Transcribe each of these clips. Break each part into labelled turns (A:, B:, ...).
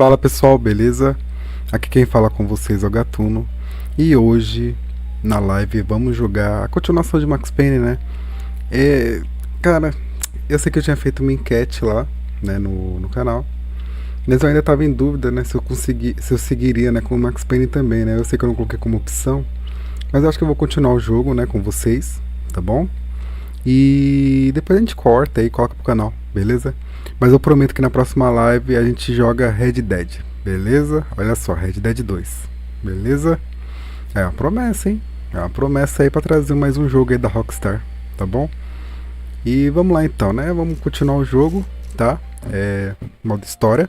A: Fala pessoal, beleza? Aqui quem fala com vocês é o Gatuno. E hoje, na live, vamos jogar a continuação de Max Payne, né? Cara, eu sei que eu tinha feito uma enquete lá, né, no canal. Mas eu ainda tava em dúvida, né, se eu seguiria, né, com o Max Payne também, né? Eu sei que eu não coloquei como opção, mas eu acho que eu vou continuar o jogo, né, com vocês, tá bom? E depois a gente corta aí e coloca pro canal, beleza? Mas eu prometo que na próxima live a gente joga Red Dead, beleza? Olha só, Red Dead 2, beleza? É uma promessa, hein? É uma promessa aí pra trazer mais um jogo aí da Rockstar, tá bom? E vamos lá então, né? Vamos continuar o jogo, tá? Modo história.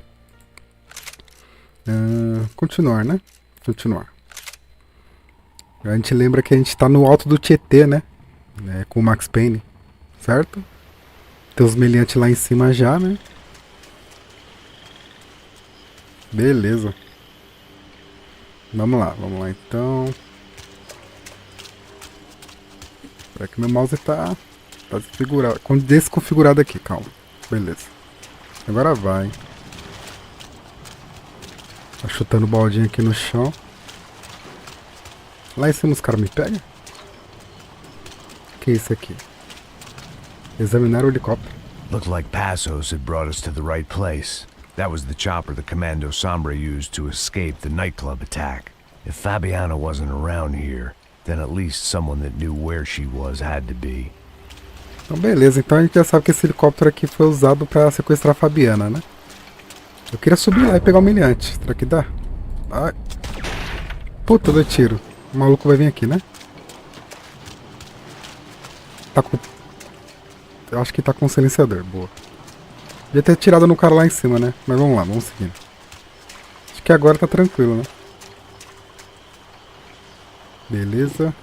A: Continuar, né? Continuar. A gente lembra que a gente tá no alto do Tietê, né? Com o Max Payne, certo? Tem os meliantes lá em cima já, né? Beleza. Vamos lá então. Espera que meu mouse tá desconfigurado aqui, calma. Beleza. Agora vai. Tá chutando o baldinho aqui no chão. Lá em cima os caras me pegam? Que é isso aqui? Examinar o helicóptero.
B: Looked like Passos had brought us to the right place. That was the chopper the Commando Sombra used to escape the nightclub attack. If Fabiena wasn't around here, then at least someone that knew where she was had to be.
A: Então beleza, então a gente já sabe que esse helicóptero aqui foi usado pra sequestrar a Fabiena, né? Eu queria subir lá e pegar o humilhante. Será que dá? Ai. Puta, deu tiro. O maluco vai vir aqui, né? Tá com... Eu acho que tá com silenciador, boa. Devia ter tirado no cara lá em cima, né? Mas vamos lá, vamos seguir. Acho que agora tá tranquilo, né? Beleza.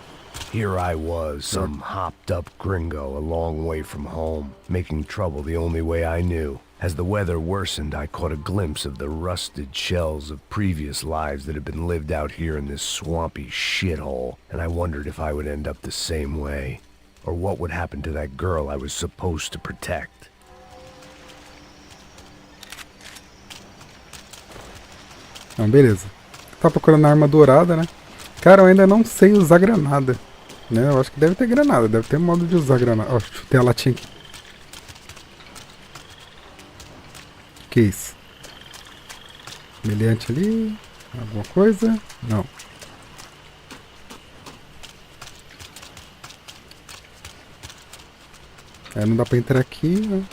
B: Here I was, some hopped up gringo a long way from home, making trouble the only way I knew. As the weather worsened, I caught a glimpse of the rusted shells of previous lives that had been lived out here in this swampy shithole, and I wondered if I would end up the same way, or what would happen to that girl I was supposed to protect.
A: Então, beleza. Tá procurando a arma dourada, né? Cara, eu ainda não sei usar granada, né? Eu acho que deve ter granada, deve ter modo de usar granada. Ó, chutei a latinha aqui. Que isso? Meliante ali? Alguma coisa? Não. Não dá pra entrar aqui, né?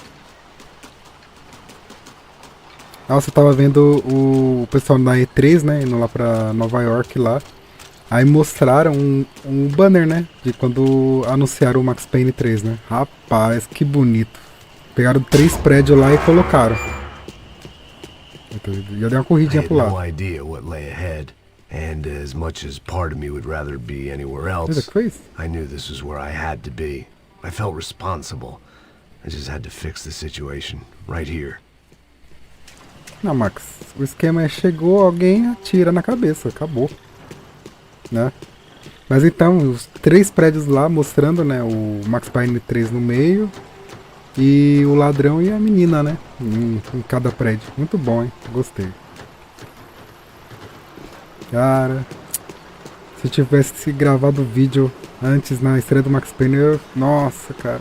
A: Nossa, eu tava vendo o pessoal da E3, né? Indo lá pra Nova York lá. Aí mostraram um banner, né? De quando anunciaram o Max Payne 3, né? Rapaz, que bonito. Pegaram 3 prédios lá e colocaram. Já deu uma corridinha pro lado.
B: I had no idea what lay ahead, and as much as part of me would rather be anywhere else, I knew this was where I had to be. I felt responsible. I just had to fix the situation right here.
A: Não, Max, o esquema é chegou, alguém atira na cabeça, acabou, né? Mas então, os 3 prédios lá mostrando, né, o Max Payne 3 no meio e o ladrão e a menina, né, em cada prédio. Muito bom, hein? Gostei. Cara, se eu tivesse gravado o vídeo antes na estreia do Max Payne, nossa, cara.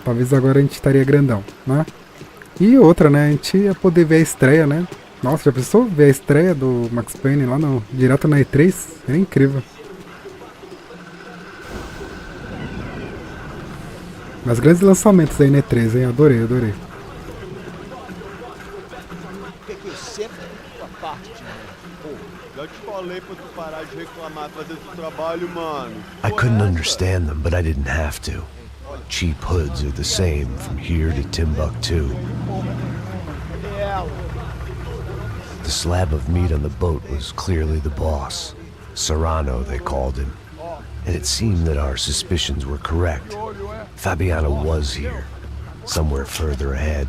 A: Talvez agora a gente estaria grandão, né? E outra, né? A gente ia poder ver a estreia, né? Nossa, já pensou ver a estreia do Max Payne lá direto na E3? É incrível. Mas grandes lançamentos aí na E3, hein? Adorei, adorei.
B: I couldn't understand them, but I didn't have to. Cheap hoods are the same from here to Timbuktu. The slab of meat on the boat was clearly the boss. Serrano, they called him. And it seemed that our suspicions were correct. Fabiena was here, somewhere further ahead.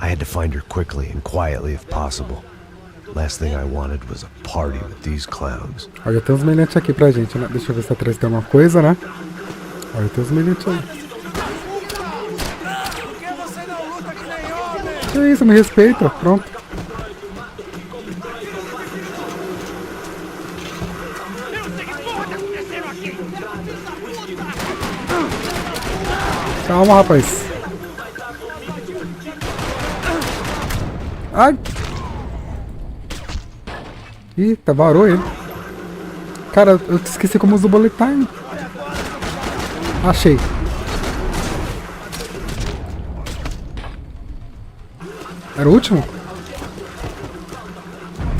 B: I had to find her quickly and quietly if possible. Last thing I wanted was a party with these clowns.
A: Olha, tem uns meliantes aqui pra gente, né? Deixa eu ver se atrás tem alguma coisa, né? Olha, tem uns meliantes aí. Que isso, me respeita, pronto. Calma, rapaz. Ai. Eita, varou ele. Cara, eu esqueci como usa o bullet time. Achei. Era o último?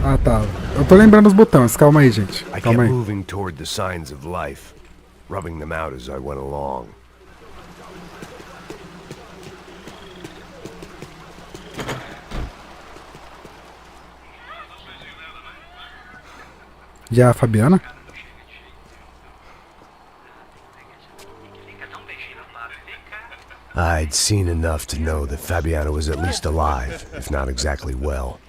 A: Ah, tá. Eu tô lembrando os botões. Calma aí, gente.
B: I kept
A: Calma aí.
B: moving toward the signs of life, rubbing them out as I went along.
A: Já a Fabiena?
B: I'd seen enough to know that Fabiena was at least alive, if not exactly well.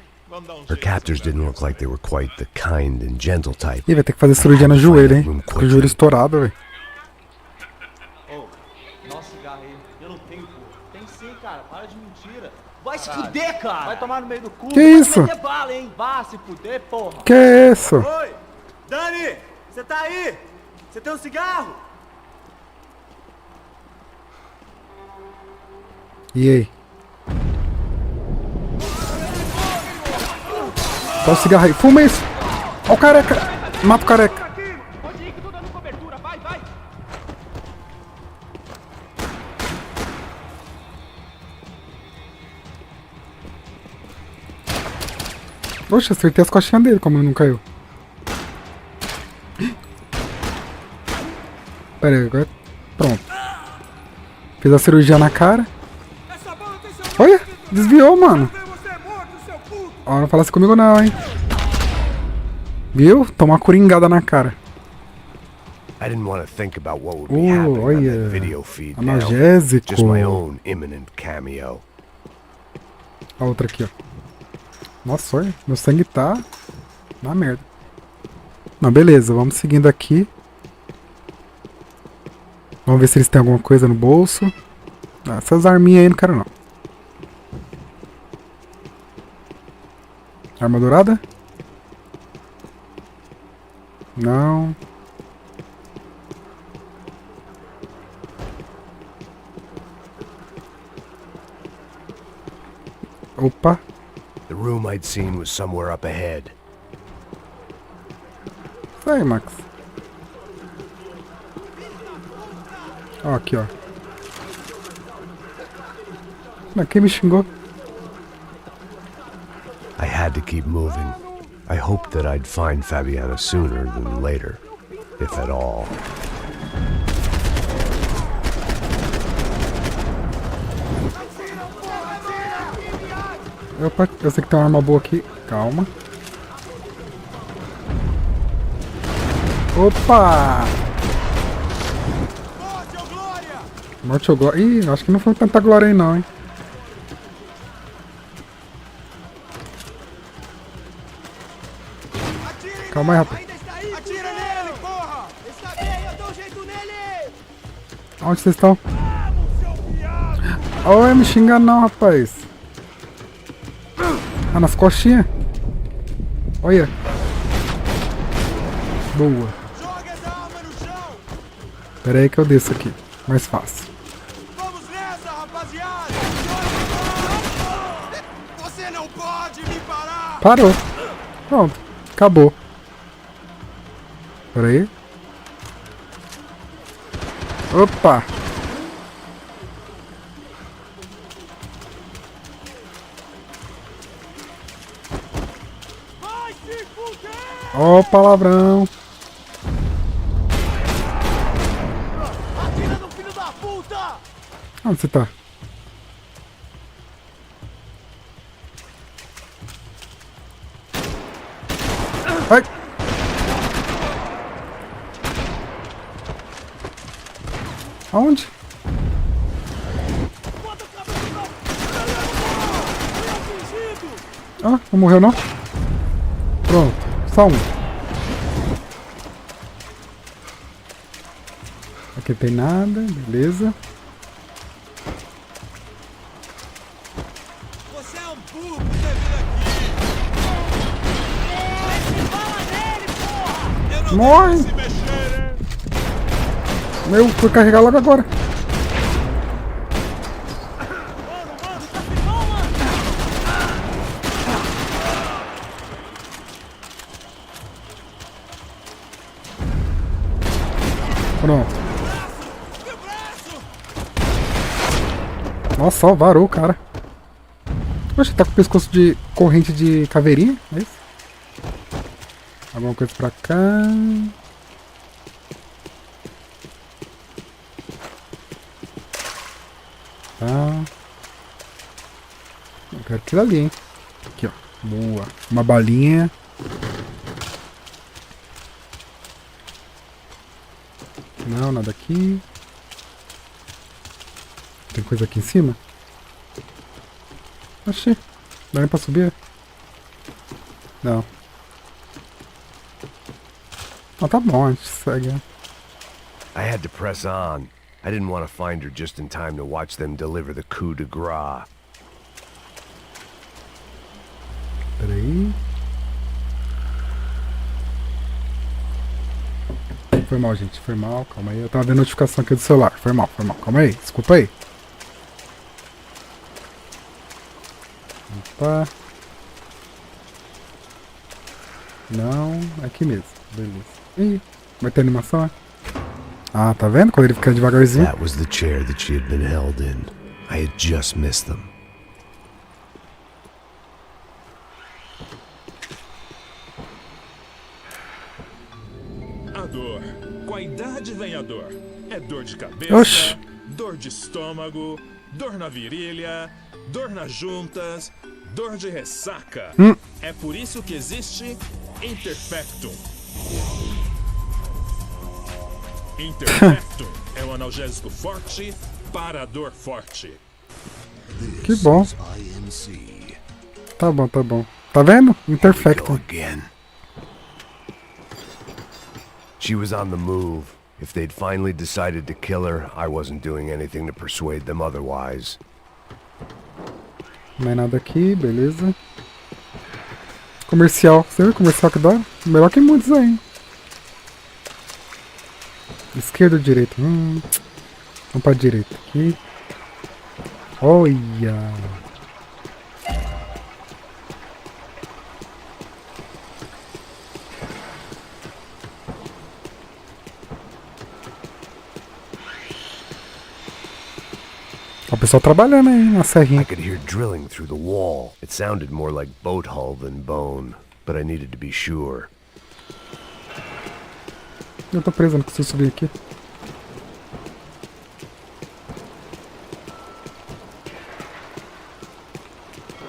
B: Her captors didn't look like they were quite the kind and gentle type.
A: Ih, vai ter que fazer cirurgia no joelho, hein? Com o joelho estourado, velho.
C: Nossa, cigarro aí. Eu não tenho, pô. Tem sim, cara. Para de mentira. Vai se fuder, cara. Vai tomar no meio do cu.
A: Que isso?
C: Vai meter bala, hein? Vá se fuder, porra.
A: Que é isso?
C: Oi, Dani, você tá aí? Você tem um cigarro?
A: E aí? Dá o cigarro aí. Fuma isso. Ó o careca. Mata o careca.
C: Pode ir que tô dando cobertura. Vai, vai.
A: Oxe, acertei as costinhas dele, como ele não caiu. Pera aí, agora. Pronto. Fiz a cirurgia na cara. Olha, desviou, mano. Ó, não falasse comigo não, hein. Viu? Toma uma coringada na cara.
B: I didn't want to think about what would be happening on
A: olha.
B: that video feed now.
A: Analgésico.
B: Just my own imminent cameo.
A: A outra aqui, ó. Nossa, olha. Meu sangue tá na merda. Não, beleza. Vamos seguindo aqui. Vamos ver se eles têm alguma coisa no bolso. Ah, essas arminhas aí não quero não. Arma dourada? Não. Opa.
B: The room I'd seen was somewhere up ahead.
A: Isso aí, Max. Ó, aqui, ó. Quem me xingou?
B: I had to keep moving. I hoped that I'd find Fabiena sooner than later, if at all.
A: Opa, eu sei que tem uma arma boa aqui. Calma. Opa! Morte ou glória? Ih, acho que não foi tanta glória aí não, hein? Calma aí, rapaz.
C: Atira nele, porra! Está bem, eu dou um jeito nele!
A: Onde vocês estão? Olha, me xinga não, rapaz. Ah, nas coxinhas. Olha. Boa.
C: Joga essa arma no chão!
A: Pera aí que eu desço aqui. Mais fácil.
C: Vamos nessa, rapaziada! Você não pode me parar!
A: Parou. Pronto. Acabou. Pera aí. Opa.
C: Vai se fuder!
A: Ó, palavrão.
C: Atira no filho da puta!
A: Onde você tá? Ai. Aonde?
C: Bota a cabeça pra... Fui atingido!
A: Ah, não morreu não? Pronto, só um. Aqui tem nada, beleza.
C: Você é um burro por ter vindo aqui! Vai se bala nele, porra! Eu não
A: Morre!
C: devo se mexer, hein?
A: Meu, fui carregar logo agora. Pronto. Nossa, ó, varou o cara. Oxe, tá com o pescoço de corrente de caveirinha? É isso? Alguma coisa pra cá. Tá. Eu quero aquilo ali, hein? Aqui, ó. Boa. Uma balinha. Não, nada aqui. Tem coisa aqui em cima? Oxi. Dá nem pra subir? Não. Ah, tá bom, a gente segue.
B: I had to press on. I didn't want to find her just in time to watch them deliver the coup de grace.
A: Peraí. Foi mal, gente. Foi mal. Calma aí. Eu tava vendo notificação aqui do celular. Foi mal, foi mal. Calma aí. Desculpa aí. Opa. Não. Aqui mesmo. Beleza. Ih. Vai ter animação, é? Ah, tá vendo? Quando ele fica devagarzinho.
B: That was the chair that she had been held in. I had just missed them.
D: A dor. Com a idade vem a dor. É dor de cabeça,
A: Oxi.
D: dor de estômago, dor na virilha, dor nas juntas, dor de ressaca. É por isso que existe Interfectum. Interfectum é um analgésico forte para a dor forte.
A: Que bom. Tá bom, tá bom. Tá vendo? Interfectum.
B: Again. She was on the move. If they'd finally decided to kill her, I wasn't doing anything to persuade them otherwise.
A: Mais nada aqui, beleza. Comercial. Você viu o comercial que dá? Melhor que muitos aí. Esquerda ou direita? Vamos pra direita aqui. Olha. O pessoal trabalhando aí na serrinha.
B: I could hear drilling through the wall. It sounded more like boat hull than bone, but I needed to be sure.
A: Eu tô preso, não consigo subir aqui.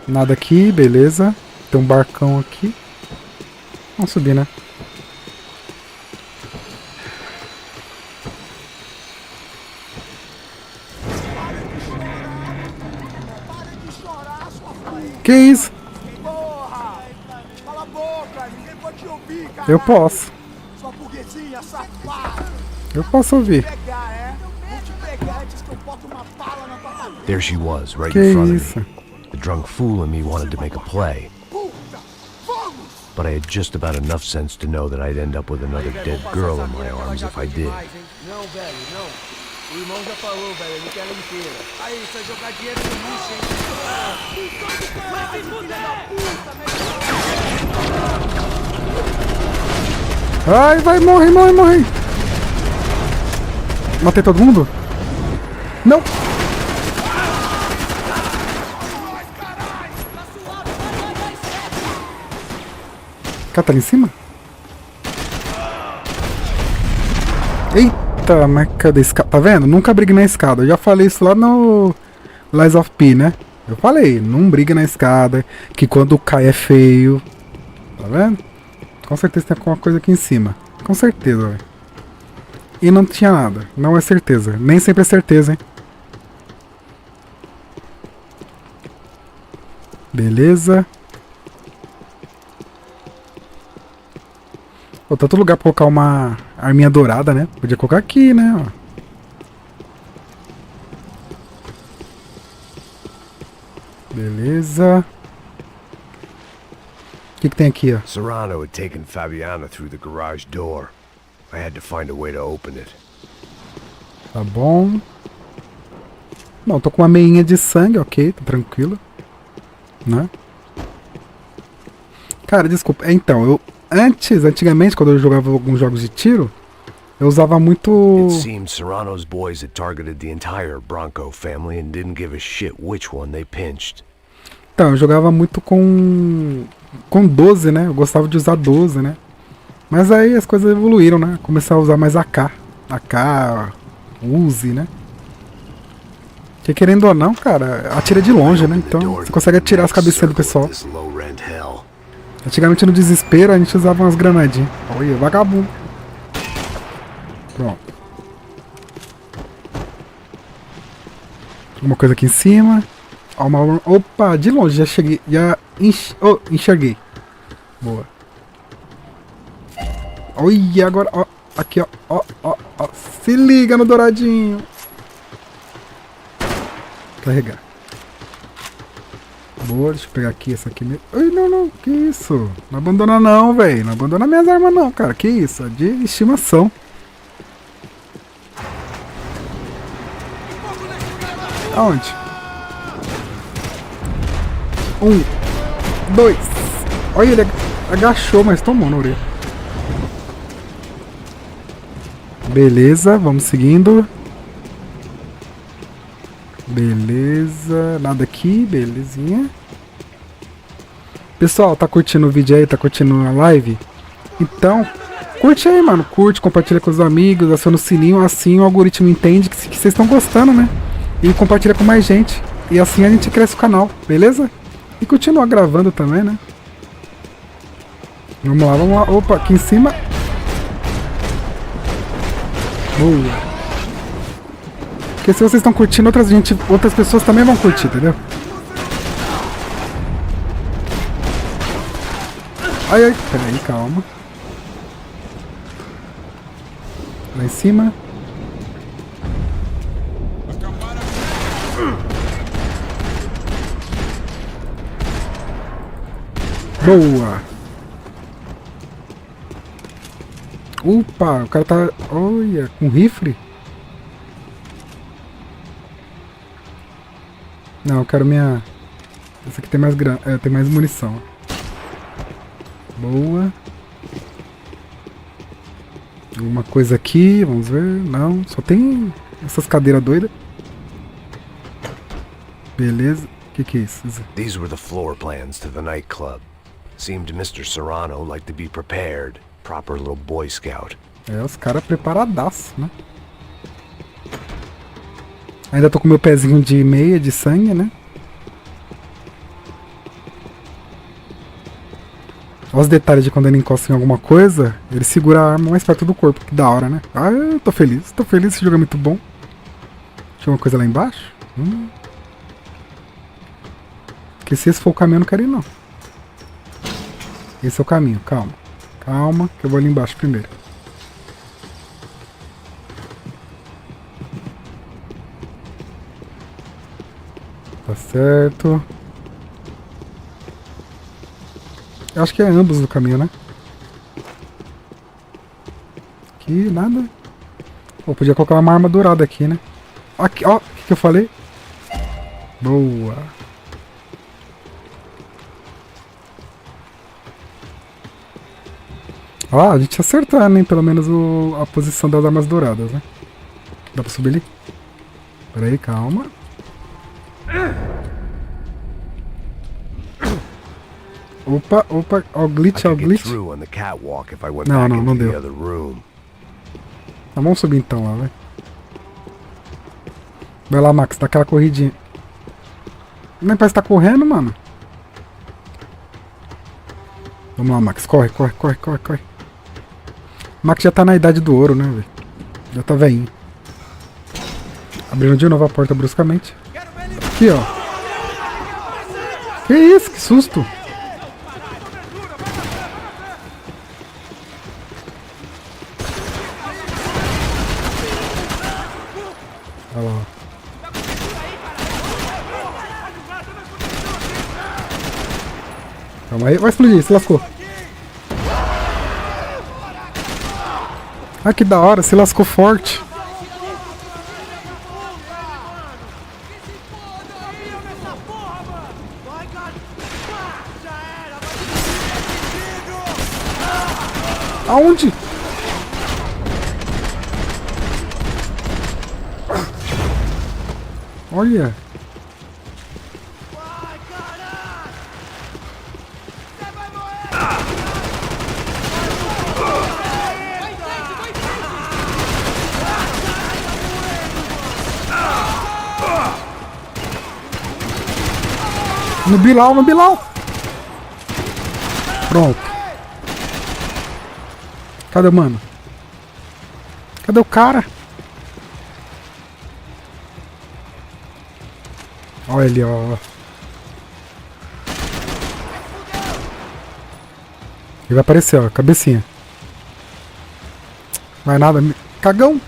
A: Nada aqui, beleza. Tem um barcão aqui. Vamos subir, né? Que isso?
E: Porra! Cala a boca, ninguém pode te ouvir, cara.
A: Eu posso.
E: Sua burguesinha safada.
A: Eu posso ouvir.
E: Pegar, é? Vou te pegar antes que eu boto uma bala na tua cabeça.
B: There she was, right
A: Que
B: in front of
A: isso?
B: me. The drunk fool in me wanted to make a play,
E: Puta! Vamos!
B: but I had just about enough sense to know that I'd end up with another dead girl in my arms if I did.
C: Não, velho, não. O irmão já falou, velho, ele quer ela inteira. Aí, isso é jogar dinheiro no lixo, hein? Vai se fuder!
A: Ai, vai, morre, morre, morre. Matei todo mundo? Não. O cara tá ali em cima? Eita, mas cadê a escada? Tá vendo? Nunca brigue na escada. Eu já falei isso lá no Lies of P, né? Eu falei, não briga na escada, que quando cai é feio. Tá vendo? Com certeza tem alguma coisa aqui em cima. Com certeza, velho. E não tinha nada. Não é certeza. Nem sempre é certeza, hein? Beleza. Pô, tanto lugar pra colocar uma arminha dourada, né? Podia colocar aqui, né? Ó. Beleza. O que tem aqui, ó?
B: Serrano had taken Fabiena through the garage door. I had to find a way to open it.
A: Tá bom. Bom, tô com uma meinha de sangue, ok, tá tranquilo. Né? Cara, desculpa. Então, antigamente, quando eu jogava alguns jogos de tiro, eu usava muito...
B: It seems Serrano's boys had targeted the entire Branco family and didn't give a shit which one they pinched.
A: Então, eu jogava muito com 12, né? Eu gostava de usar 12, né? Mas aí as coisas evoluíram, né? Comecei a usar mais AK, Uzi, né? Porque querendo ou não, cara, atira de longe, né? Então você consegue atirar as cabecinhas do pessoal. Antigamente no desespero a gente usava umas granadinhas. Olha, vagabundo. Pronto. Uma coisa aqui em cima. Opa, de longe, já cheguei. Já enxerguei. Boa. Olha agora, ó. Aqui, ó. Se liga no douradinho. Carregar. Boa, deixa eu pegar aqui essa aqui mesmo. Ai, não, que isso? Não abandona não, velho. Não abandona minhas armas não, cara. Que isso? É de estimação. Aonde? 1, 2. Olha, ele agachou, mas tomou na orelha. Beleza, vamos seguindo. Beleza, nada aqui, belezinha. Pessoal, tá curtindo o vídeo aí, tá curtindo a live? Então, curte aí, mano. Curte, compartilha com os amigos, aciona o sininho, assim o algoritmo entende que vocês estão gostando, né? E compartilha com mais gente. E assim a gente cresce o canal, beleza? E continua gravando também, né? Vamos lá. Opa, aqui em cima. Boa. Porque se vocês estão curtindo, outras pessoas também vão curtir, entendeu? Ai, peraí, calma. Lá em cima. Boa. Opa, o cara tá... Olha, com rifle. Não, eu quero minha... Essa aqui tem mais tem mais munição. Boa. Alguma coisa aqui, vamos ver. Não, só tem essas cadeiras doidas. Beleza. O que é isso?
B: These were the floor plans to the nightclub. Seemed Mr. Serrano like to be prepared. Proper little Boy Scout.
A: É, os caras preparadaço, né? Ainda tô com meu pezinho de meia de sangue, né? Olha os detalhes de quando ele encosta em alguma coisa, ele segura a arma mais perto do corpo, que da hora, né? Ah, eu tô feliz, esse jogo é muito bom. Tinha uma coisa lá embaixo? Porque se esse for o caminho eu não quero ir não. Esse é o caminho, calma. Calma, que eu vou ali embaixo primeiro. Tá certo. Eu acho que é ambos o caminho, né? Aqui, nada. Pô, podia colocar uma arma dourada aqui, né? Aqui, ó, o que eu falei? Boa. Ó, a gente acertando, hein? Pelo menos a posição das armas douradas, né? Dá pra subir ali? Pera aí, calma. Opa, ó o glitch, ó o glitch. Não deu. Tá, vamos subir então lá, vai. Vai lá, Max, dá aquela corridinha. Nem parece que tá correndo, mano. Vamos lá, Max, corre. Max já tá na idade do ouro, né, velho? Já tá velhinho. Abrindo de novo a porta bruscamente. Aqui, ó. Que isso, que susto. Olha lá. Calma aí, vai explodir, se lascou. Ah, que da hora, se lascou forte. Olha.
C: Vai, caralho! Você vai morrer! Vai em frente, vai em frente!
A: No Bilal, no Bilal. Pronto. Cadê o mano? Cadê o cara? Olha ele, ó. Ele vai aparecer, ó. Cabecinha. Vai nada. Cagão.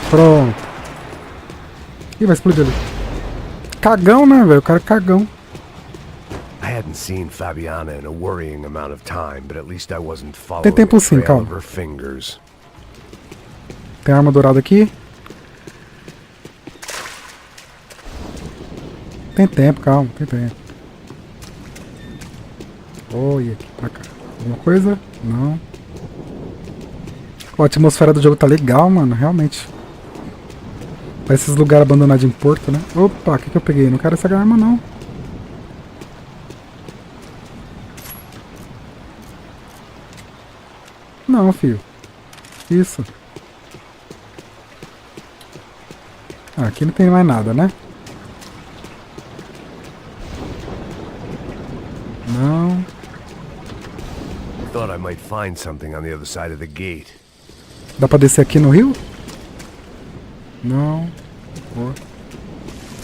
A: Pronto. Ih, vai explodir ali. Cagão, né, velho? O cara é cagão.
B: I hadn't seen Fabiena in a worrying amount of time, but at least I wasn't following
A: Tem tempo
B: the
A: sim,
B: trail of
A: calma.
B: her fingers.
A: Tem arma dourada aqui. Tem tempo, calma, tem tempo. Olha aqui pra cá. Alguma coisa? Não. Ó, a atmosfera do jogo tá legal, mano, realmente. Parece esses lugares abandonados em Porto, né? Opa, o que eu peguei? Não quero essa arma, não. Não, filho. Isso. Ah, aqui não tem mais nada, né? Não.
B: Thought I might find something on the other side of the gate.
A: Dá pra descer aqui no rio? Não. Boa.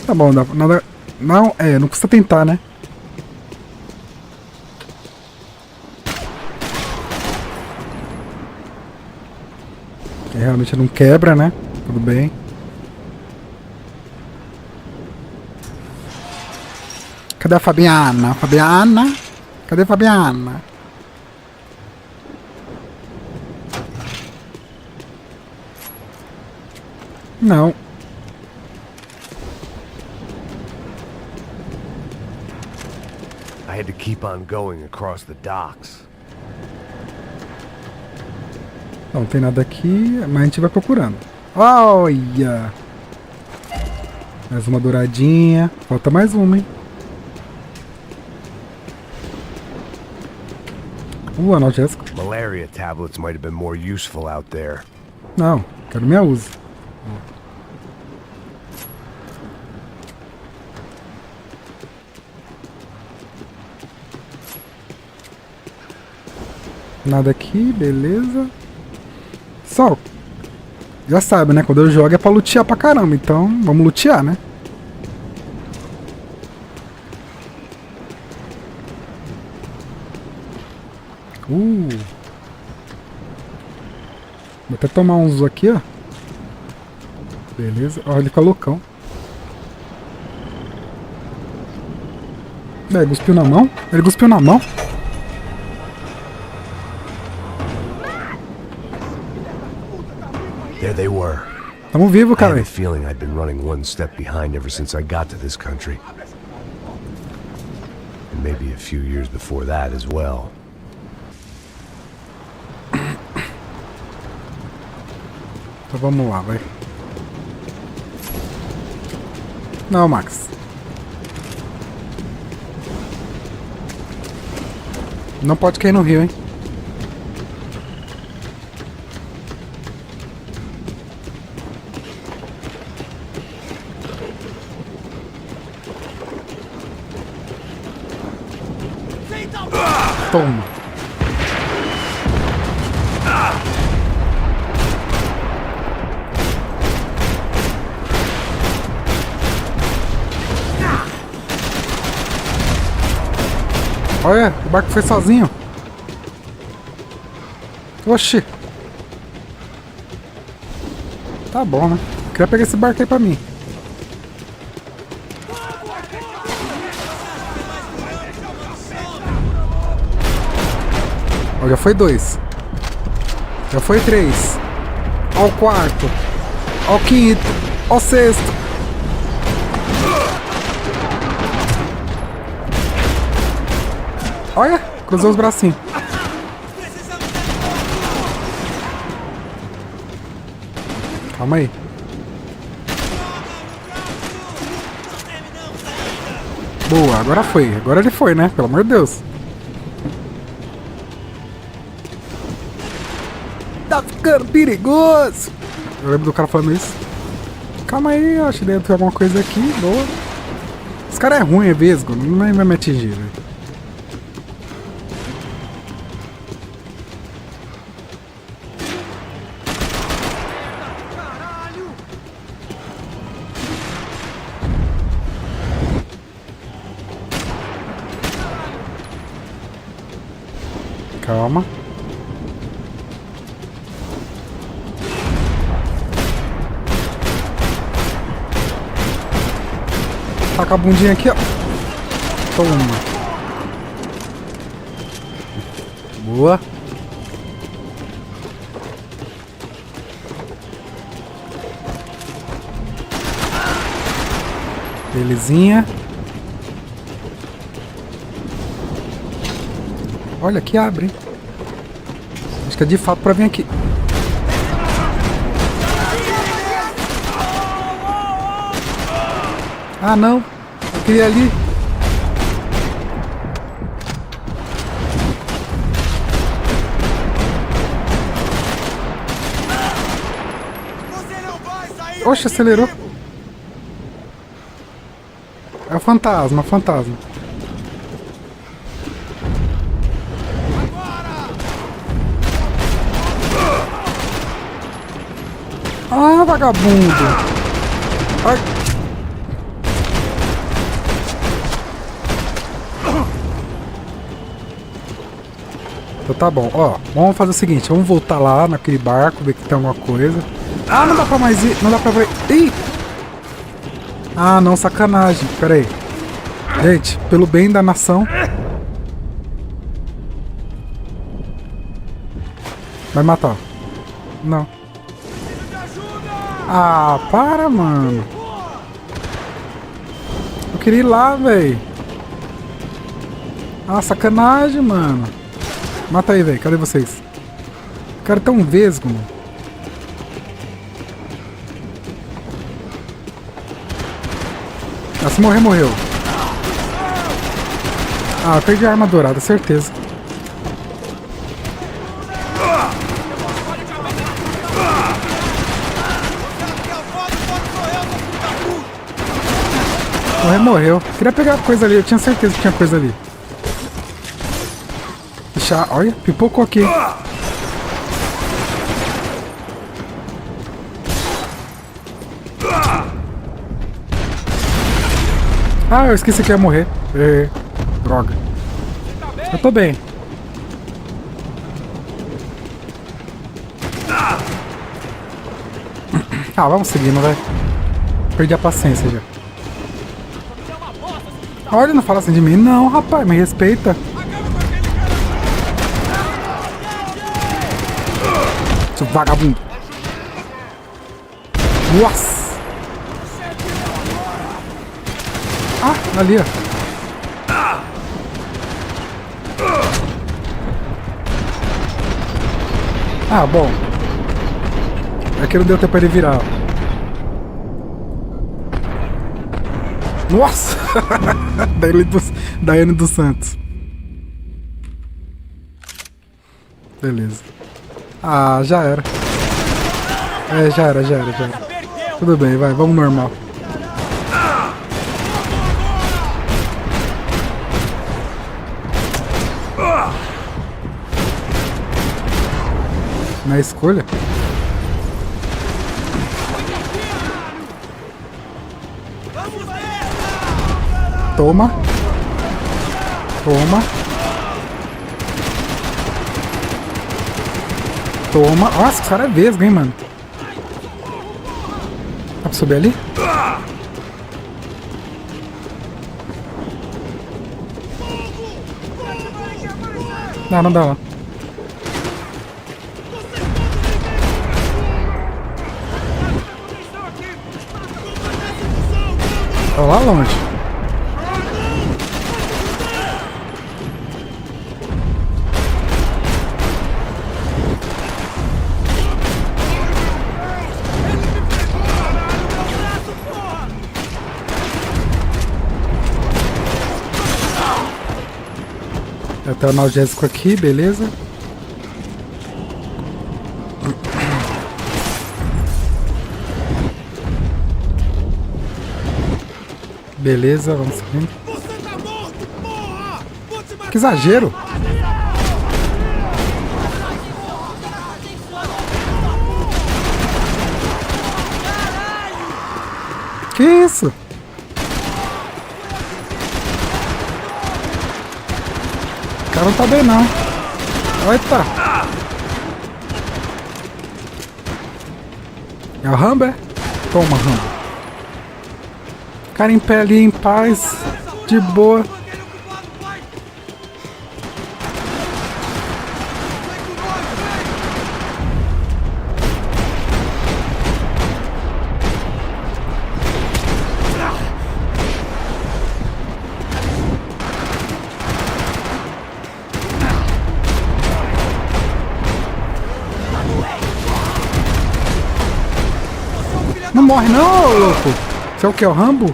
A: Tá bom, dá nada. Não, não custa tentar, né? Realmente não quebra, né? Tudo bem. Cadê a Fabiena? Fabiena? Cadê a Fabiena? Não.
B: I had to keep on going across the docks.
A: Não tem nada aqui, mas a gente vai procurando. Olha! Mais uma douradinha. Falta mais uma, hein? Analgésico.
B: Malaria tablets might have been more useful out there.
A: Não, quero minha uso. Nada aqui, beleza. Só, já sabe, né? Quando eu jogo é pra lutear pra caramba. Então, vamos lutear, né? Vou até tomar uns aqui, ó. Beleza. Ó, ele fica loucão. Ele cuspiu na mão? Ele cuspiu na mão?
B: There they were.
A: Tamo vivo,
B: I had
A: cara.
B: a feeling I'd been running one step behind ever since I got to this country. And maybe a few years before that as well.
A: Então vamos lá, vai. Não, Max. Não pode cair no rio, hein? Toma. Olha, o barco foi sozinho. Oxi. Tá bom, né? Queria pegar esse barco aí pra mim. Ó, já foi 2. Já foi 3. Ó o quarto. Ó o quinto. Ó o sexto. Olha, cruzou os bracinhos. Calma aí. Boa, agora foi. Agora ele foi, né? Pelo amor de Deus. Tá ficando perigoso. Eu lembro do cara falando isso. Calma aí, eu acho que deve ter alguma coisa aqui. Boa. Esse cara é ruim, é vesgo. Não vai me atingir, velho. Calma. Taca a bundinha aqui, ó. Toma. Boa. Belezinha. Olha, aqui abre, hein? Acho que é de fato pra vir aqui. Ah, não. Eu queria ali. Oxe, acelerou. É o fantasma, fantasma. Ah, vagabundo. Ai. Então tá bom, ó. Vamos fazer o seguinte, vamos voltar lá naquele barco, ver que tem alguma coisa. Ah, não dá pra mais ir, não dá pra ver. Ih! Ah, não, sacanagem. Pera aí. Gente, pelo bem da nação. Vai matar. Não. Ah, para, mano. Eu queria ir lá, velho. Ah, sacanagem, mano. Mata aí, velho. Cadê vocês? O cara é tão vesgo, mano. Ah, se morrer, morreu. Ah, eu perdi a arma dourada, certeza. Morrer, morreu. Queria pegar coisa ali, eu tinha certeza que tinha coisa ali. Deixa, olha, pipocou aqui. Ah, eu esqueci que ia morrer. Droga. Eu tô bem. Ah, vamos seguindo, vai. Perdi a paciência já. Olha, não fala assim de mim. Não, rapaz, me respeita. Seu vagabundo. Nossa. Ah, ali, ó. Ah, bom. É que não deu tempo pra ele virar. Nossa! Daiane dos Santos. Beleza. Ah, já era. É, já era. Tudo bem, vai, vamos normal. Na escolha? Toma. Toma. Toma. Nossa, esse cara é vesgo, hein, mano. Dá pra subir ali? Não, não dá lá. Tô lá longe. Até o analgésico aqui, beleza. Beleza, vamos seguindo. Que exagero! Que isso? O cara não tá bem não. Eita! É o Rambo, é? Toma, Rambo. Cara em pé ali, em paz, de boa. Não morre não, louco! Você é o que? É o Rambo?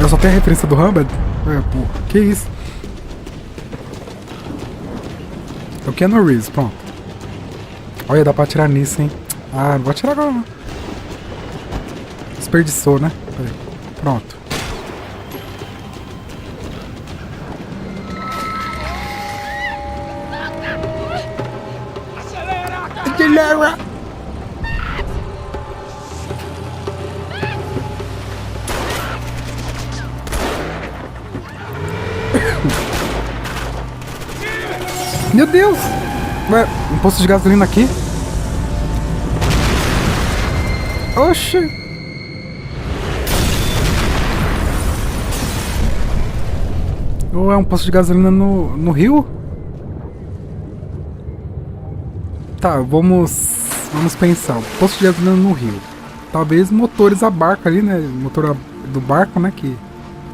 A: Eu só tenho a referência do Rambo? É, pô, que isso? É o Keanu Reeves, pronto. Olha, dá pra atirar nisso, hein? Ah, não vou atirar agora não. Desperdiçou, né? Peraí. Pronto. Acelera! Meu Deus! Ué, um posto de gasolina aqui? Oxi! Ou é um posto de gasolina no rio? Tá, vamos pensar. Posto de gasolina no rio. Talvez motores a barco ali, né? Motor do barco, né? Que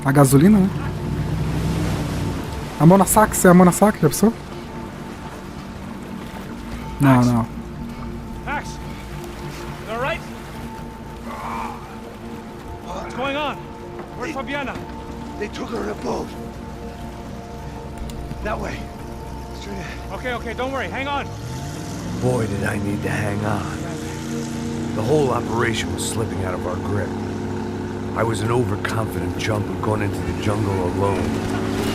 A: a gasolina, né? A Monassac, é a Monassac, já pensou? Não, não.
C: Max, you all right? What's going on? Where's Fabiena?
E: They took her in a boat. That way. Straight ahead.
C: Okay, don't worry. Hang on.
B: Boy, did I need to hang on. The whole operation was slipping out of our grip. I was an overconfident chump who'd gone into the jungle alone.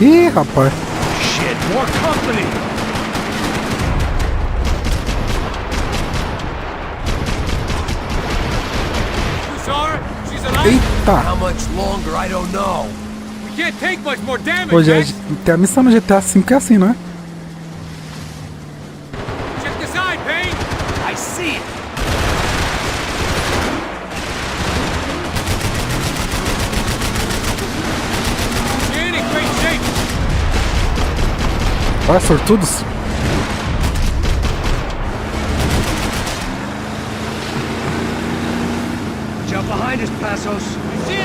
A: Ih, rapaz.
B: Shit, more company!
A: Eita!
B: How much longer? I don't know.
C: We can't take much more damage.
A: Hoje
C: Max.
A: tem a missão no GTA V que é assim, não é?
C: Check the side, Payne.
B: I see it.
C: You're in great shape.
A: Olha, sortudos.
B: Jump behind us, Passos.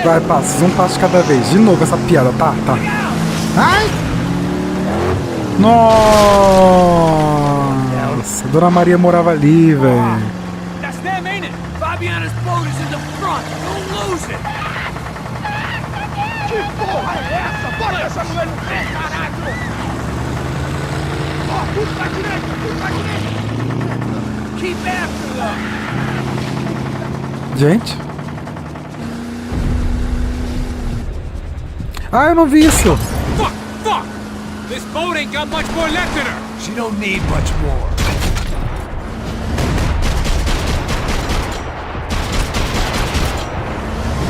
A: Vai, Passos, um passo de cada vez. De novo essa piada, tá? Ai! Nossa, Dona Maria morava ali, velho.
C: That's them, ain't it? Fabiena's boat is in the front. Don't lose it.
E: Que porra é essa? Bora essa mulher no pé, caralho! Ó, tudo pra direita, tudo pra direita!
C: Keep after them.
A: Gente. Ah, eu não vi isso.
C: Fuck! This boat ain't got much more left in her.
B: She don't need much more.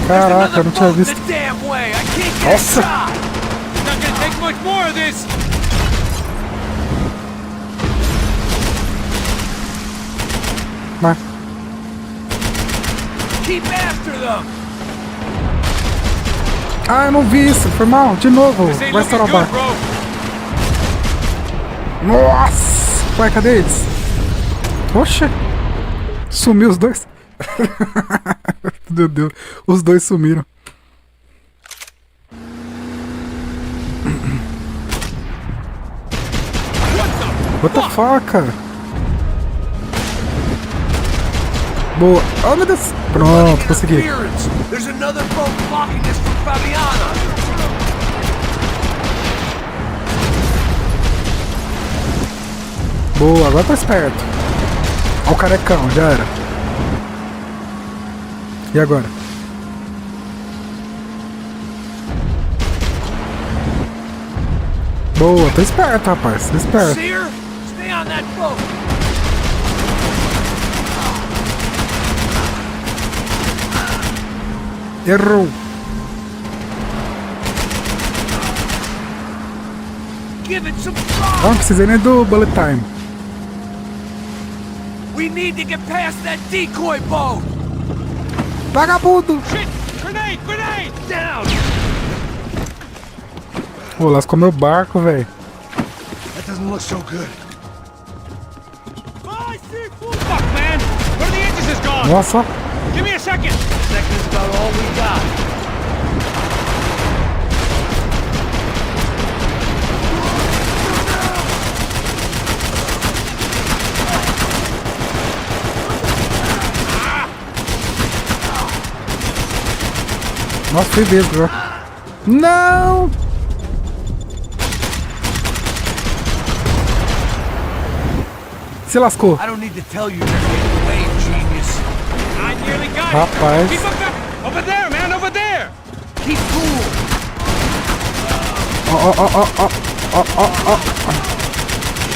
A: Caraca, eu não tinha visto.
B: The damn way. I can't get
A: Nossa.
B: shot.
C: Not gonna take much more of this.
A: Mas,
B: Keep after them.
A: ah, eu não vi isso. Foi mal. De novo.
C: This ain't
A: Vai
C: looking
A: estourar o
C: good,
A: barco.
C: bro.
A: Nossa! Ué, cadê eles? Oxe! Sumiu os dois. Meu Deus. Os dois sumiram. What the fuck, cara? Boa. Oh, meu Deus. Pronto, consegui.
B: Interference. There's another boat blocking us from Fabiena.
A: Boa, agora tá esperto. Ó o carecão, já era. E agora? Boa, tô esperto, rapaz, tô esperto.
C: See her? Stay on that boat.
A: Errou.
C: Give it some
A: Ah,
C: thought.
A: não precisei nem do bullet time.
C: We need to get past that decoy boat.
A: Vagabundo!
C: Shit! Grenade! Grenade! Down!
A: Pô, lascou meu barco, velho.
C: That doesn't look so good. Fuck, man! One of the engines is gone!
A: Nossa,
C: Give me a second! Second's about all we got.
A: nossa, fui mesmo já. Não! Se lascou.
C: I don't need to tell you you're getting away, genius. I nearly got it.
A: Rapaz.
C: Keep up there. Over there, man, over there. Keep cool.
A: Ó, ó, ó, ó, ó, ó, ó, ó.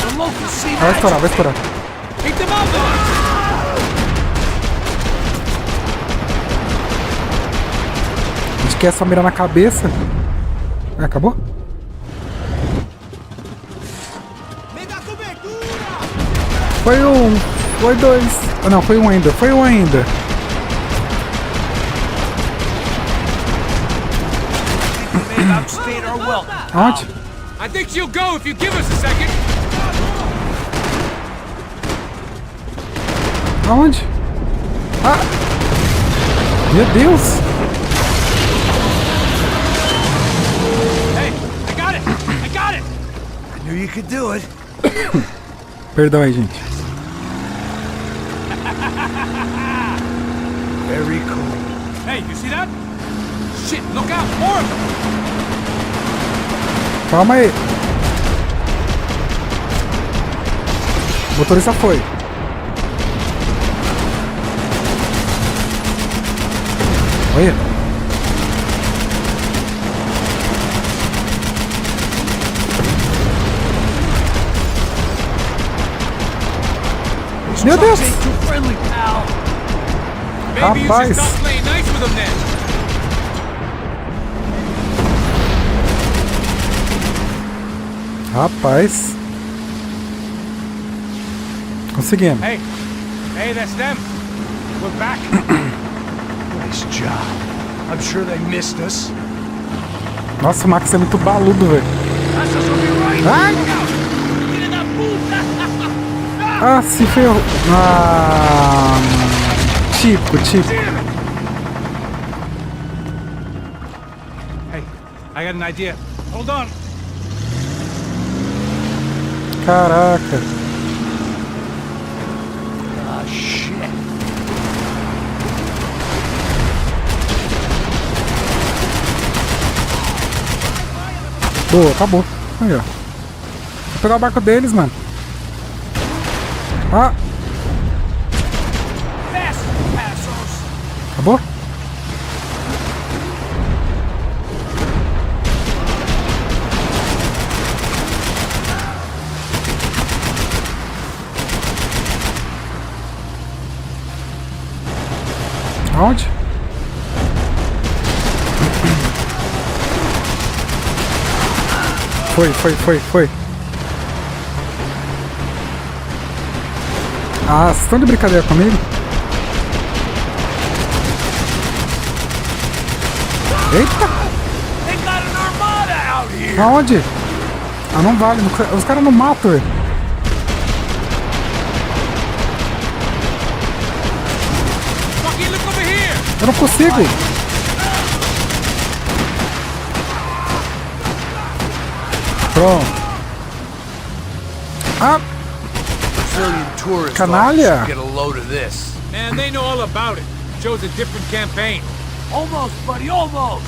C: The locals see
A: Vai
C: that.
A: estourar, vai estourar.
C: Take them out,
A: A gente quer só mirar na cabeça. Ah, acabou? Foi um, foi dois. Ah, não, foi um ainda, foi um ainda.
C: They may outstayed our welcome.
A: Onde?
C: I think she'll go if you give us a second.
A: Aonde? Ah! Meu Deus!
C: Hey, I got it. I got it. I knew you could do it.
A: Perdão aí, gente.
C: Very cool. Hey, you see that? Shit, look out, more of them.
A: Calma aí. O motorista foi. Olha. Meu Deus!
C: Ain't too friendly, pal. Maybe you should
A: Rapaz.
C: stop playing nice with them then.
A: Rapaz. Conseguimos.
C: Hey, that's them. We're back. Nice job. I'm sure they missed us.
A: Nossa, o Max é muito baludo, velho.
C: Passos will be right.
A: Ai!
C: Look out. Get in that booth.
A: Ah, se ferrou. Ah, típico, típico.
C: Damn it. Hey, I got an idea. Hold on.
A: Caraca.
C: Ah, shit.
A: Boa, acabou. Aí, ó. Vou pegar o barco deles, mano. Ah,
C: Fast, Passos.
A: acabou? Aonde? Foi. Ah, vocês estão de brincadeira comigo? Eita!
C: They got an armada out here.
A: Aonde? Ah, não vale. Os caras não matam, velho.
C: Fucking look over here.
A: Eu não consigo. Pronto. Ah,
C: Brazilian tourists
A: Canalha.
C: get a load of this.
F: Man, they know all about it. Shows a different campaign.
C: Almost, buddy, almost.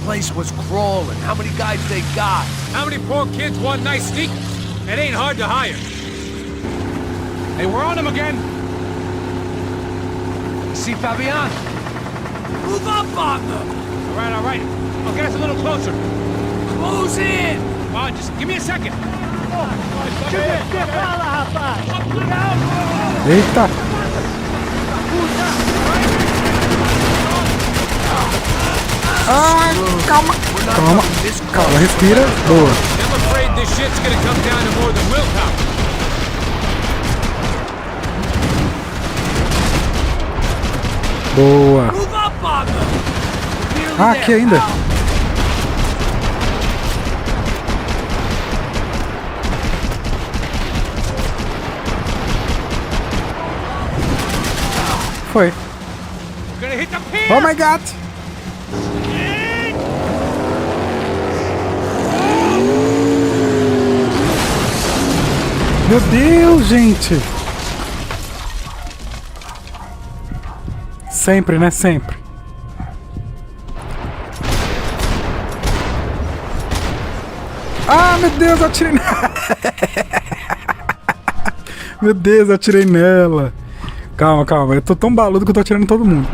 B: place was crawling. How many guys they got?
F: How many poor kids want nice sneakers? It ain't hard to hire. Hey, we're on him again.
B: See Fabiena? Move up on them!
F: All right. I'll get us a little closer.
B: Close in!
F: Come on, just give me a second.
A: Eita! Ai, calma, respira. Boa.
F: I'm afraid this shit's gonna come down to more than willpower.
A: Boa.
B: Move up on them!
A: Ah, aqui ainda. Foi.
F: Gonna hit the pier.
A: Oh my god! Meu Deus, gente! Sempre, né? Sempre. Ah, meu Deus, eu atirei nela! Meu Deus, eu atirei nela! Calma, eu tô tão baludo que eu tô atirando em todo mundo.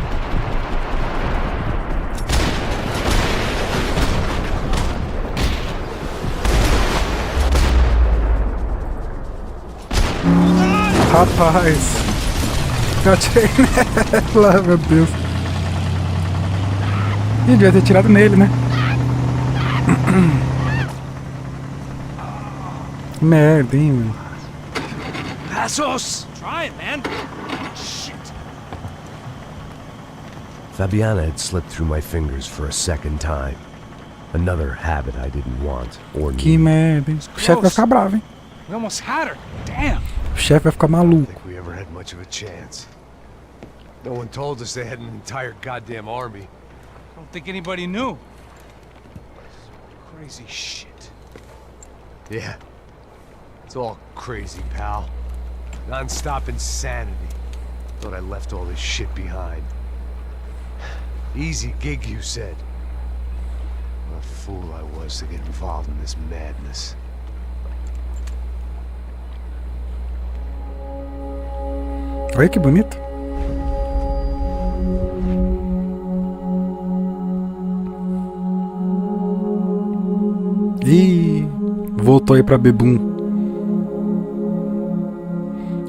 A: Rapaz, eu atirei nela, meu Deus. Ih, devia ter tirado nele, né? Merda, hein, mano.
B: Passos!
F: Try it, man. Shit.
B: Fabiena had slipped through my fingers for a second time. Another habit I didn't want or
A: Que
B: need.
A: merda, hein? O chefe vai ficar bravo, hein?
F: We almost had her. Damn.
A: O chefe vai ficar maluco.
B: I don't think we ever had much of a chance. No one told us they had an entire goddamn army.
F: I don't think anybody knew. Crazy shit.
B: Yeah. It's all crazy, pal. Non-stop insanity. Thought I left all this shit behind. Easy gig, you said. What a fool I was to get involved in this madness.
A: Olha que bonito. Ih, voltou aí pra Bebum.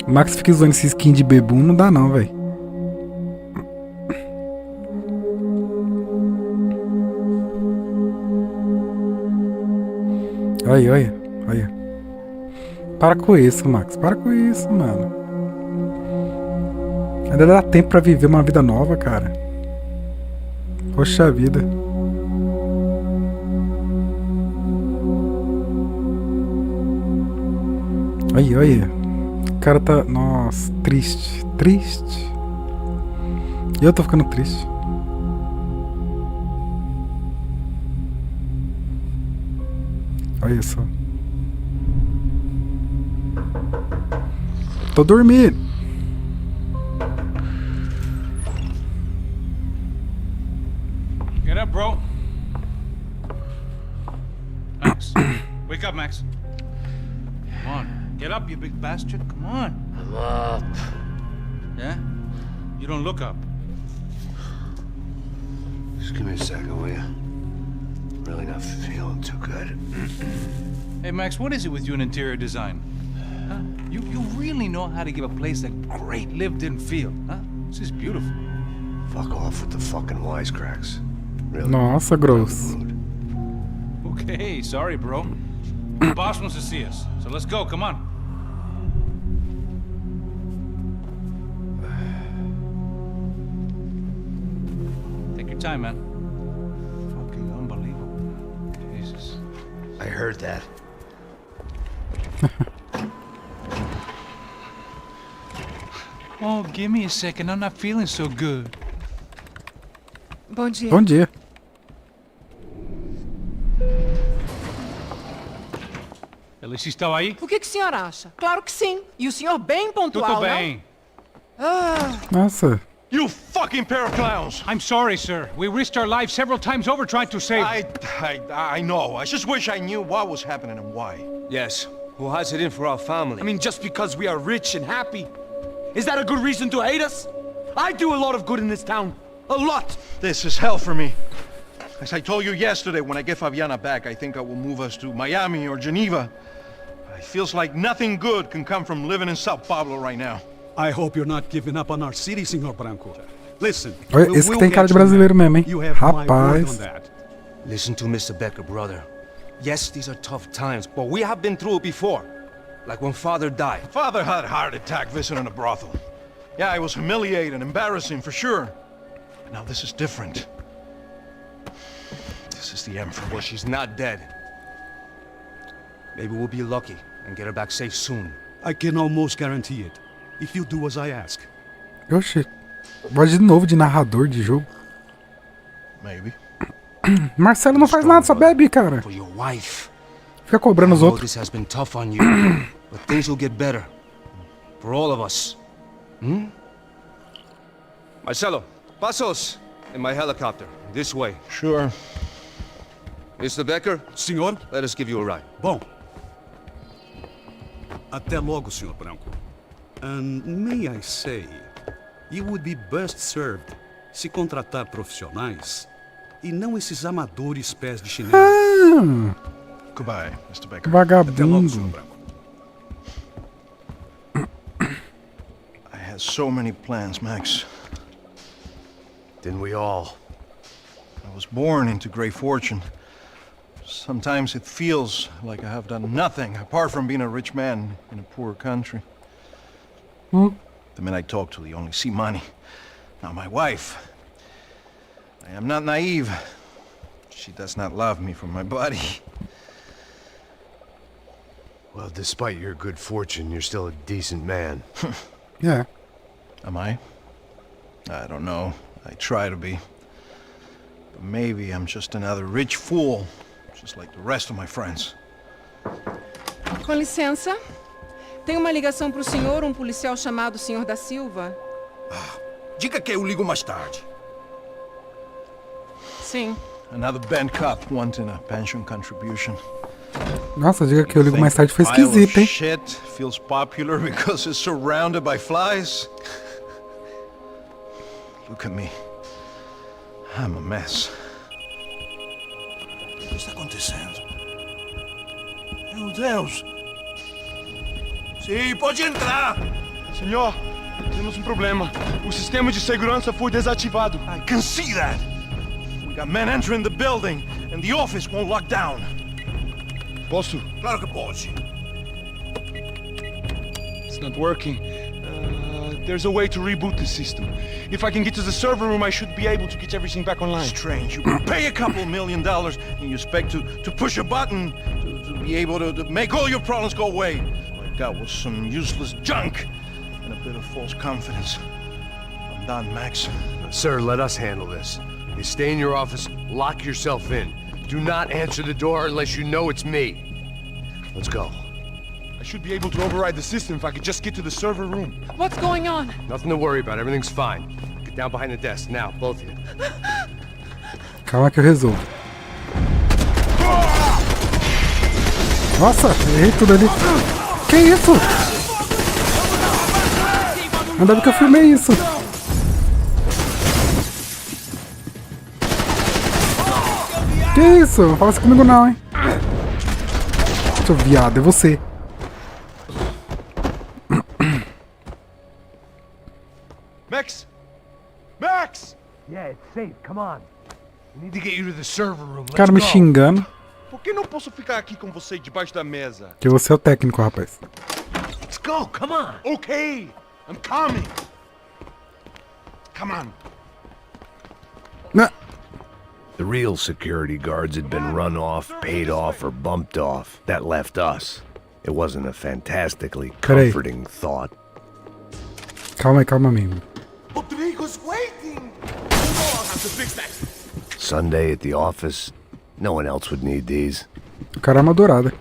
A: O Max fica usando esse skin de Bebum, não dá não, velho. Olha. Para com isso, Max. Para com isso, mano. Ainda dá tempo pra viver uma vida nova, cara. Poxa vida. Olha. O cara tá... Nossa, triste. E eu tô ficando triste. Olha só. Tô dormindo.
F: Get up, bro. Max. Wake up, Max. Come on. Get up, you big bastard. Come on.
B: I'm up.
F: Yeah? You don't look up.
B: Just give me a second, will you? Really not feeling too good.
F: Hey, Max, what is it with you and interior design? Huh? You really know how to give a place a great lived-in feel, huh? This is beautiful.
B: Fuck off with the fucking wisecracks. Really?
A: Nossa, gross.
F: Okay, sorry, bro. The boss wants to see us, so let's go, come on. Take your time, man. Fucking unbelievable. Jesus.
B: I heard that.
F: Oh, give me a second, I'm not feeling so good.
G: Bom dia.
A: Bom dia.
F: Alice estava aí?
G: O que o senhor acha? Claro que sim. E o senhor bem pontual,
F: Tudo bem.
G: não? Ah,
A: Nossa.
F: You fuck!
H: fucking pair of clowns.
F: I'm sorry, sir. We risked our lives several times over trying to save...
H: I know. I just wish I knew what was happening and why.
C: Yes. Who has it in for our family?
E: I mean, just because we are rich and happy, is that a good reason to hate us? I do a lot of good in this town. A lot.
H: This is hell for me. As I told you yesterday, when I get Fabiena back, I think I will move us to Miami or Geneva. It feels like nothing good can come from living in Sao Paulo right now.
I: I hope you're not giving up on our city, Senor Branco. Listen,
A: Olha, esse que tem cara de brasileiro mesmo, hein? Rapaz.
C: Listen to Mr. Becker, brother. Yes, these are tough times, but we have been through it before. Like when Father died.
H: Father had a heart attack visiting a brothel. Yeah, it was humiliating, embarrassing, for sure. But now this is different. This is the end for me.
C: Well, she's not dead. Maybe we'll be lucky and get her back safe soon.
I: I can almost guarantee it, if you do as I ask.
A: Oxi. Voz de novo de narrador de jogo.
H: Maybe.
A: Marcelo não faz nada, só bebe, cara.
C: For your wife.
A: Fica cobrando os outros.
C: This has been tough on you, but things will get better. For all of us. Hmm? Marcelo, Passos, in my helicopter. This way.
H: Sure.
C: Mr. Becker?
I: Senhor?
C: Let us give you a ride.
I: Bom. Até logo, Senhor Branco. And may I say, you would be best served se contratar profissionais e não esses amadores pés de chinelo.
A: Ah,
H: Goodbye, Mr. Becker.
I: Até logo, Senhor
A: vagabundo.
I: Branco.
H: I had so many plans, Max.
B: Didn't we all?
H: I was born into great fortune. Sometimes it feels like I have done nothing apart from being a rich man in a poor country. The men I talk to, they only see money. Now my wife, I am not naive. She does not love me for my body.
B: Well, despite your good fortune, you're still a decent man.
A: Yeah.
H: Am I? I don't know. I try to be. But maybe I'm just another rich fool, just like the rest of my friends.
G: Com licença. Tem uma ligação para o senhor, um policial chamado Senhor da Silva.
E: Diga que eu ligo mais tarde.
G: Sim.
H: Another band cop wanting a pension contribution.
A: Nossa, diga que eu ligo
H: Think
A: mais tarde, foi
H: a pile of
A: esquisito, hein?
H: Shit feels popular because it's surrounded by flies. Look at me. I'm a mess.
E: O que está acontecendo? Meu Deus! Sim, pode entrar!
H: Senhor, temos problema. O sistema de segurança foi desativado. I can see that. We got men entering the building and the office won't lock down.
E: Posso? Claro que pode.
H: It's not working. There's a way to reboot the system. If I can get to the server room, I should be able to get everything back online. Strange. You pay a couple $1 million and you expect to push a button to be able to make all your problems go away. All I got was some useless junk and a bit of false confidence. I'm done, Max.
B: Sir, let us handle this. You stay in your office, lock yourself in. Do not answer the door unless you know it's me. Let's go.
H: I should be able to override the system if I could just get to the server room.
G: What's going on?
B: Nothing to worry about, everything's fine. Get down behind the desk, now, both of you.
A: Calma que eu resolvo. Nossa, errei tudo ali. Que isso? Ainda bem que eu filmei isso. Que isso? Não fala assim comigo não, hein? Seu viado, é você.
H: Max! Max!
B: Yeah, it's safe, come on. We need to get you to the server room, let's
A: Cara me xingando.
H: Por que não posso ficar aqui com você debaixo da mesa?
A: Que você é o técnico, rapaz.
B: Let's go, come on.
H: Okay, I'm coming. Come on.
A: Não.
B: The real security guards had been run off, paid off, or bumped off. That left us. It wasn't a fantastically comforting thought.
A: Calma aí, calma, amigo.
E: Rodrigo's waiting! I'll have to fix that.
B: Sunday at the office. No one else would need these.
A: O cara é uma dourada.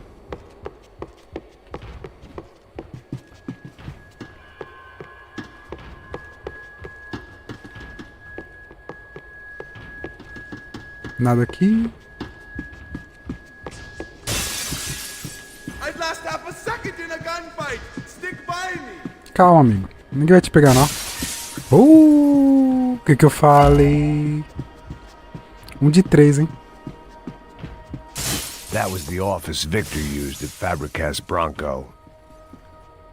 A: Nada aqui.
C: I'd last half a second in a gunfight. Stick by me.
A: Calma, amigo. Ninguém vai te pegar, não. O que eu falei? 1 de 3, hein?
B: That was the office Victor used at Fabricas Branco.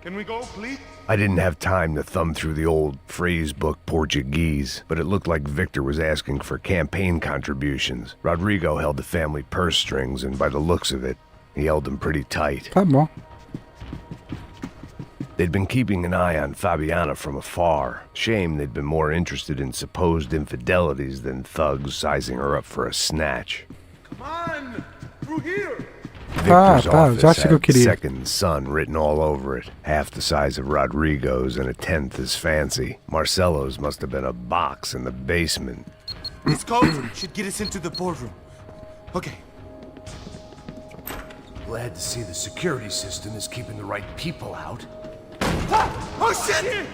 H: Can we go, please?
B: I didn't have time to thumb through the old phrase book Portuguese, but it looked like Victor was asking for campaign contributions. Rodrigo held the family purse strings, and by the looks of it, he held them pretty tight.
A: Tá bom.
B: They'd been keeping an eye on Fabiena from afar. Shame they'd been more interested in supposed infidelities than thugs sizing her up for a snatch.
C: Come on, through here.
B: Victor's
A: já
B: office
A: achei que eu
B: had
A: queria.
B: second son written all over it, half the size of Rodrigo's and a tenth as fancy. Marcelo's must have been a box in the basement.
E: This code should get us into the boardroom. Okay.
B: Glad to see the security system is keeping the right people out.
C: Oh shit!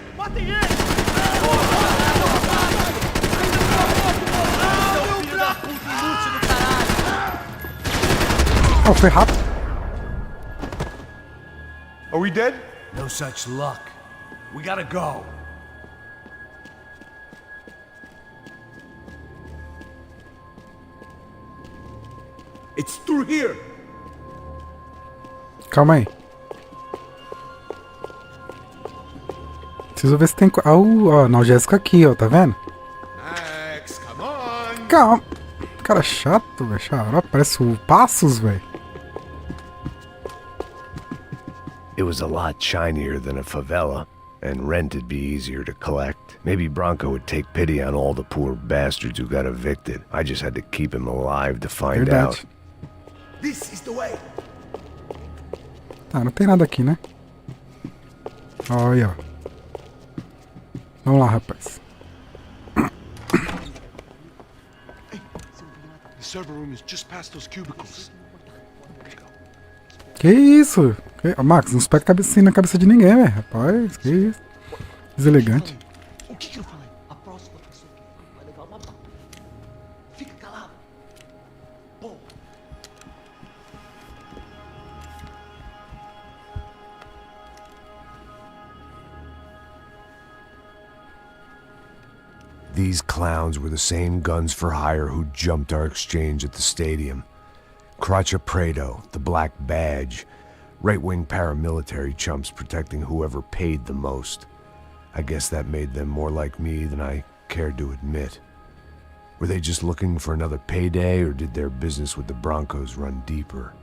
A: Oh, foi rápido.
H: Are we dead?
B: No such luck. We gotta go.
C: It's through here.
A: Calma aí. Preciso ver se tem... ó, analgésico aqui, ó, tá vendo?
C: Max, come on.
A: Calma. Cara chato, velho. Xarope, parece o Passos, velho.
B: It was a lot shinier than a favela, and rent'd be easier to collect. Maybe Branco would take pity on all the poor bastards who got evicted. I just had to keep him alive to find out.
C: This is the way.
A: Tá, não tem nada aqui, né? Olha, ó. Vamos lá, rapaz.
H: The server room is just past those cubicles.
A: Que isso? Ó, Max, não espeta cabecinha na cabeça de ninguém, velho. Rapaz, que isso? Deselegante.
C: O que eu falei? A próxima pessoa que vai levar uma bala. Fica calado. Pô.
B: These clowns were the same guns for hire who jumped our exchange at the stadium. Crotcha Prado, the Black Badge, right-wing paramilitary chumps protecting whoever paid the most. I guess that made them more like me than I cared to admit. Were they just looking for another payday, or did their business with the Broncos run deeper?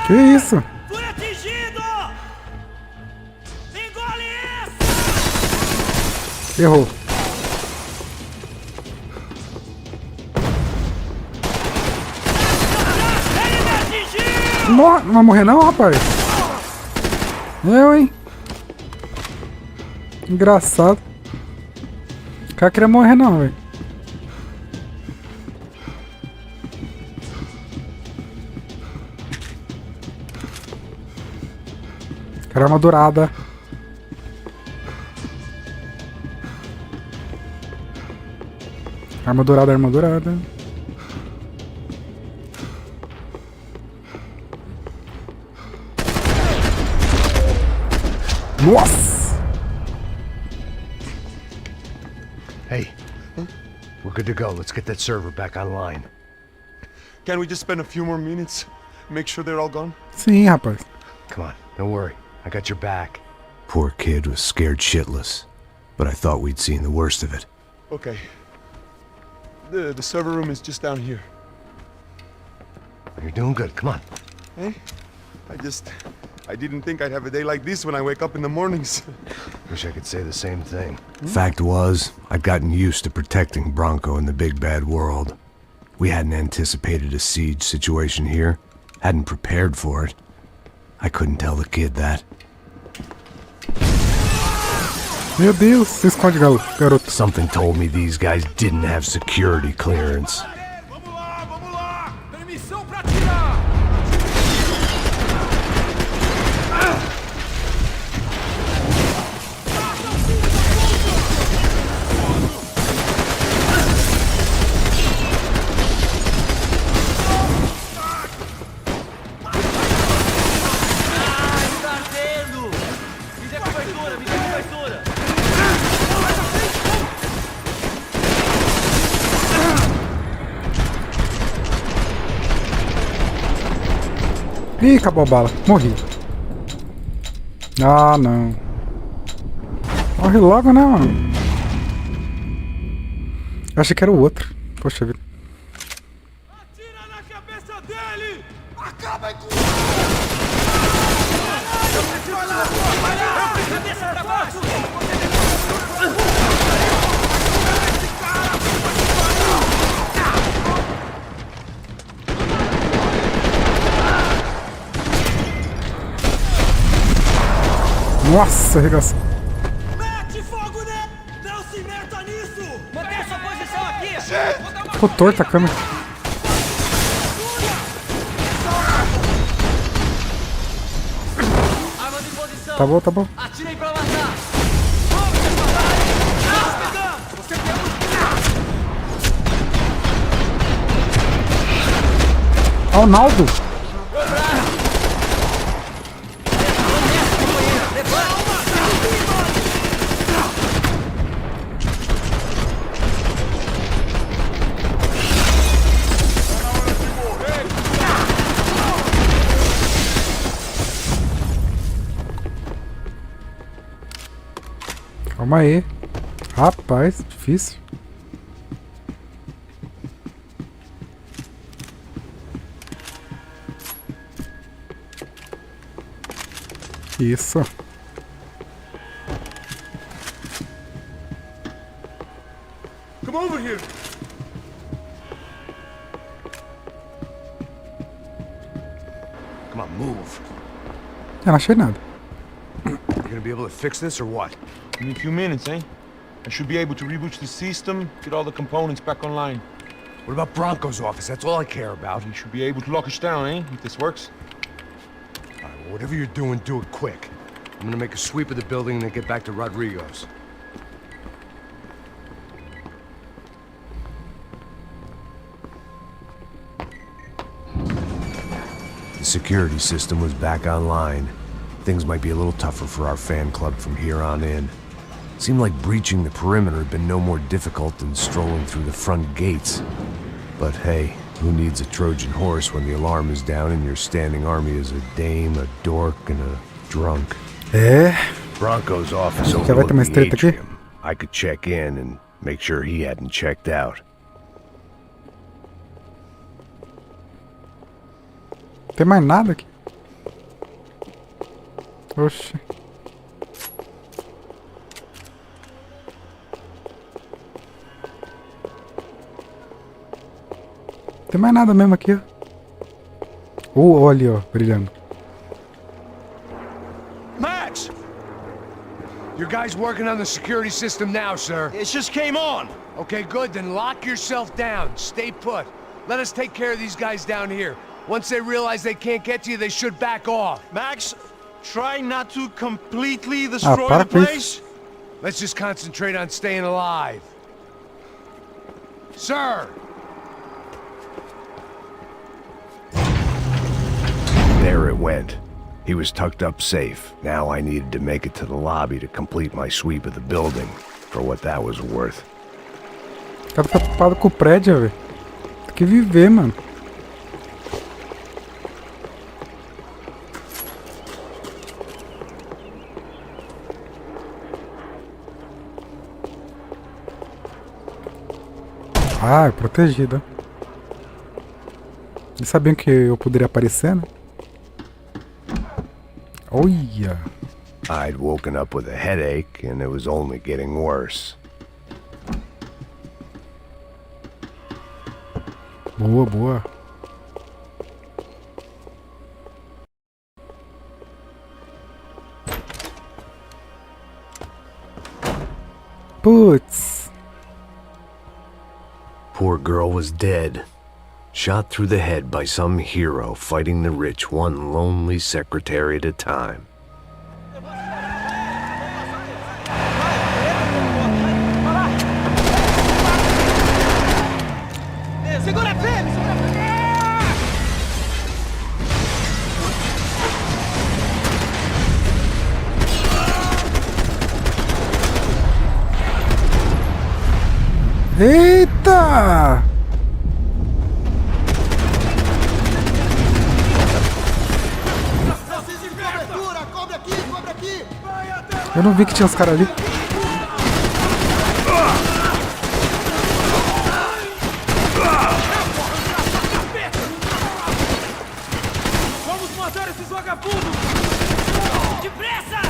A: Que isso?
C: Fui atingido! Engole isso!
A: Errou.
C: Ele me atingiu!
A: Não vai morrer não, rapaz? Eu, hein? Engraçado. O cara queria morrer não, velho. Cara, arma dourada. Arma dourada, arma dourada. Nossa!
B: Hey, we're good to go. Let's get that server back online.
H: Can't we just spend a few more minutes? Make sure they're all gone?
A: Sim, rapaz.
B: Come on, don't worry. I got your back. Poor kid was scared shitless, but I thought we'd seen the worst of it.
H: Okay. The server room is just down here.
B: You're doing good. Come on.
H: Hey? I didn't think I'd have a day like this when I wake up in the mornings.
B: Wish I could say the same thing. Fact was, I'd gotten used to protecting Branco in the big bad world. We hadn't anticipated a siege situation here, hadn't prepared for it. I couldn't tell the kid that.
A: Meu Deus, se esconde, garoto.
B: Something told me these guys didn't have security clearance.
C: Vamos lá, vamos lá! Permissão pra atirar!
A: Ih, acabou a bala. Morri. Ah, não. Morre logo, né, mano? Eu achei que era o outro. Poxa vida.
C: Atira na cabeça dele! Acaba com cabeça pra baixo!
A: Nossa, arregaçou.
C: Mete fogo nele! Não se meta nisso! Mantenha sua posição aqui!
A: Ficou torta a câmera.
C: Armas em posição!
A: Tá bom, tá bom.
C: Atirem pra matar! Você
A: Ronaldo. Calma aí. Rapaz, difícil. Isso.
C: Come over here!
B: Come on, move.
A: Eu não achei nada.
B: You gonna be able to fix this or what?
H: Give me a few minutes, eh? I should be able to reboot the system, get all the components back online.
B: What about Branco's office? That's all I care about.
H: You should be able to lock us down, eh? If this works.
B: All right, well, whatever you're doing, do it quick. I'm gonna make a sweep of the building and then get back to Rodrigo's. The security system was back online. Things might be a little tougher for our fan club from here on in. Seemed like breaching the perimeter had been no more difficult than strolling through the front gates. But hey, who needs a Trojan horse when the alarm is down and your standing army is a dame, a dork, and a drunk?
A: É.
B: Branco's office
A: Já vai ter mais
B: overlooking the
A: treta aqui?
B: atrium. I could check in and make sure he hadn't checked out.
A: Tem mais nada aqui. Oxi. Tem mais nada mesmo aqui, ó. Olha, ó, brilhando.
B: Max! Your guys working on the security system now, sir.
H: It just came on!
B: Okay, good, then lock yourself down. Stay put. Let us take care of these guys down here. Once they realize they can't get to you, they should back off.
H: Max, try not to completely destroy
A: para
H: the
A: com
H: place.
B: Let's just concentrate on staying alive. Sir! There it went. He was tucked up safe. Now I needed to make it to the lobby to complete my sweep of the building, for what that was worth.
A: O cara tá preocupado com o prédio, velho. Tem que viver, mano. Ah, é protegida. Eles sabiam que eu poderia aparecer, né? Olha!
B: I'd woken up with a headache, and it was only getting worse.
A: Boa, boa. Putz.
B: Poor girl was dead. Shot through the head by some hero fighting the rich one lonely secretary at a time.
A: Eita! Eu não vi que tinha uns caras ali.
C: Vamos matar esses vagabundos! Depressa!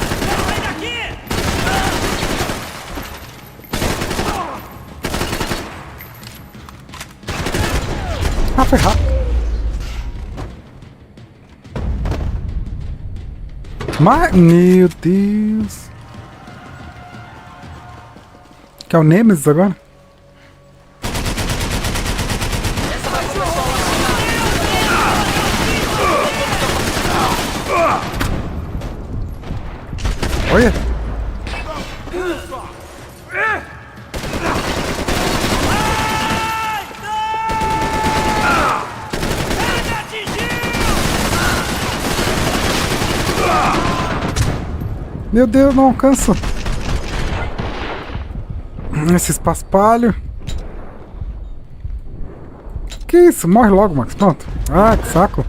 C: Sai daqui!
A: Ah, foi rápido. Mas, meu Deus. Que é o Nemesis agora? Olha. Meu Deus, não alcanço. Esse paspalho. Que isso? Morre logo, Max. Pronto. Ah, que saco.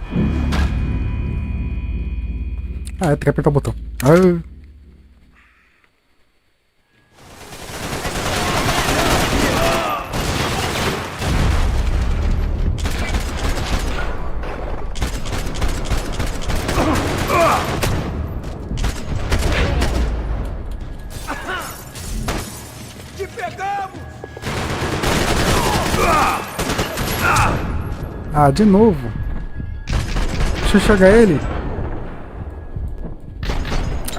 A: Ah, tem que apertar o botão. Ah. Ah, de novo. Deixa eu enxergar ele.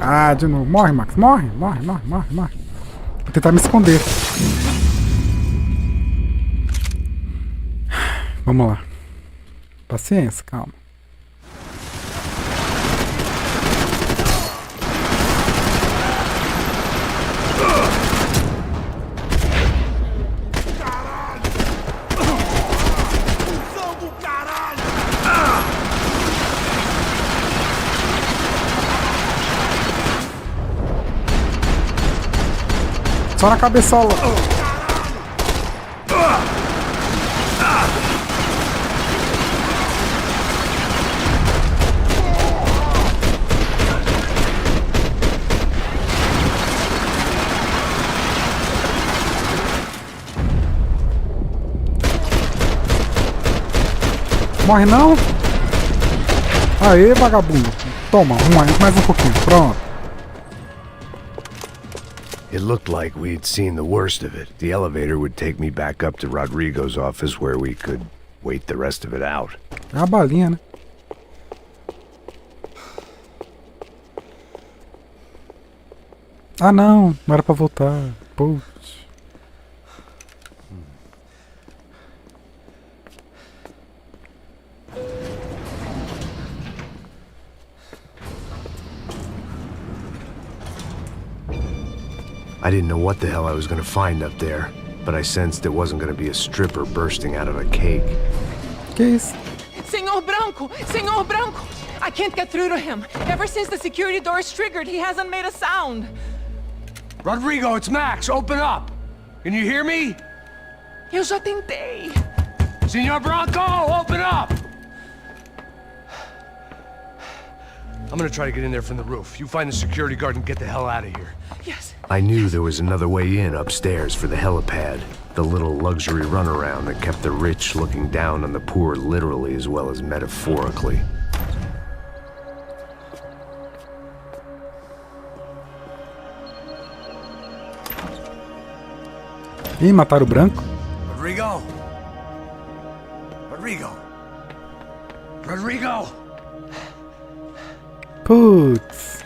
A: Ah, de novo. Morre, Max. Morre. Morre. Vou tentar me esconder. Vamos lá. Paciência, calma. Só na cabeçola. Morre não? Aê, vagabundo. Toma, mais um pouquinho. Pronto.
B: It looked like we'd seen the worst of it. The elevator would take me back up to Rodrigo's office where we could wait the rest of it out.
A: É a balinha, né? Ah, não era pra voltar. Putz.
B: I didn't know what the hell I was gonna find up there, but I sensed it wasn't gonna be a stripper bursting out of a cake.
A: Que isso?
G: Senhor Branco! Senhor Branco! I can't get through to him. Ever since the security door is triggered, he hasn't made a sound.
E: Rodrigo, it's Max. Open up. Can you hear me?
G: Eu já tentei.
E: Senor Branco, open up! I'm gonna try to get in there from the roof. You find the security guard and get the hell out of here.
G: Yes.
B: I knew there was another way in upstairs for the helipad, the little luxury runaround that kept the rich looking down on the poor literally as well as metaphorically.
A: Ih, mataram o Branco?
E: Rodrigo! Rodrigo! Rodrigo!
A: Putz.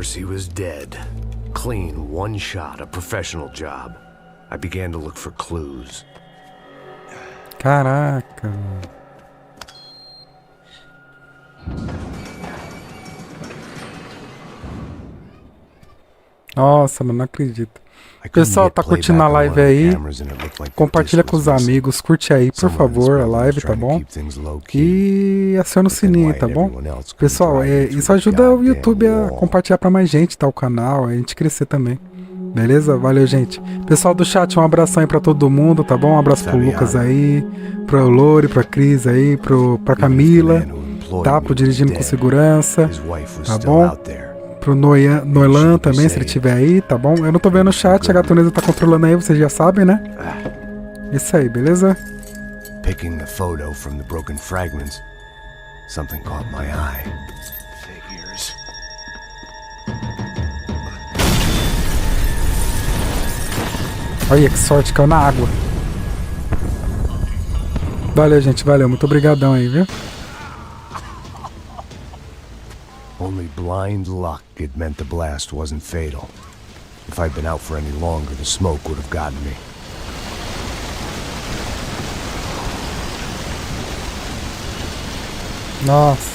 B: course, he was dead. Clean, one shot, a professional job. I began to look for clues.
A: Caraca. Nossa, mano, não acredito. Pessoal, tá curtindo a live aí? Compartilha com os amigos, curte aí, por favor, a live, tá bom? E aciona o sininho, tá bom? Pessoal, isso ajuda o YouTube a compartilhar pra mais gente, tá? O canal, a gente crescer também. Beleza? Valeu, gente. Pessoal do chat, um abração aí pra todo mundo, tá bom? Um abraço pro Lucas aí, pro Lore, pra Cris aí, pra Camila, tá? Pro Dirigindo com Segurança, tá bom? Pro Noilan também, se ele tiver aí, tá bom? Eu não tô vendo o chat, a Gatunesa tá controlando aí, vocês já sabem, né? Isso aí, beleza?
B: Picking the photo from the broken fragments, something caught my eye. Figures.
A: Olha que sorte, caiu na água. Valeu, gente, valeu. Muito obrigadão aí, viu?
B: Only blind luck it meant the blast wasn't fatal. If I'd been out for any longer, the smoke would have gotten me.
A: Nossa.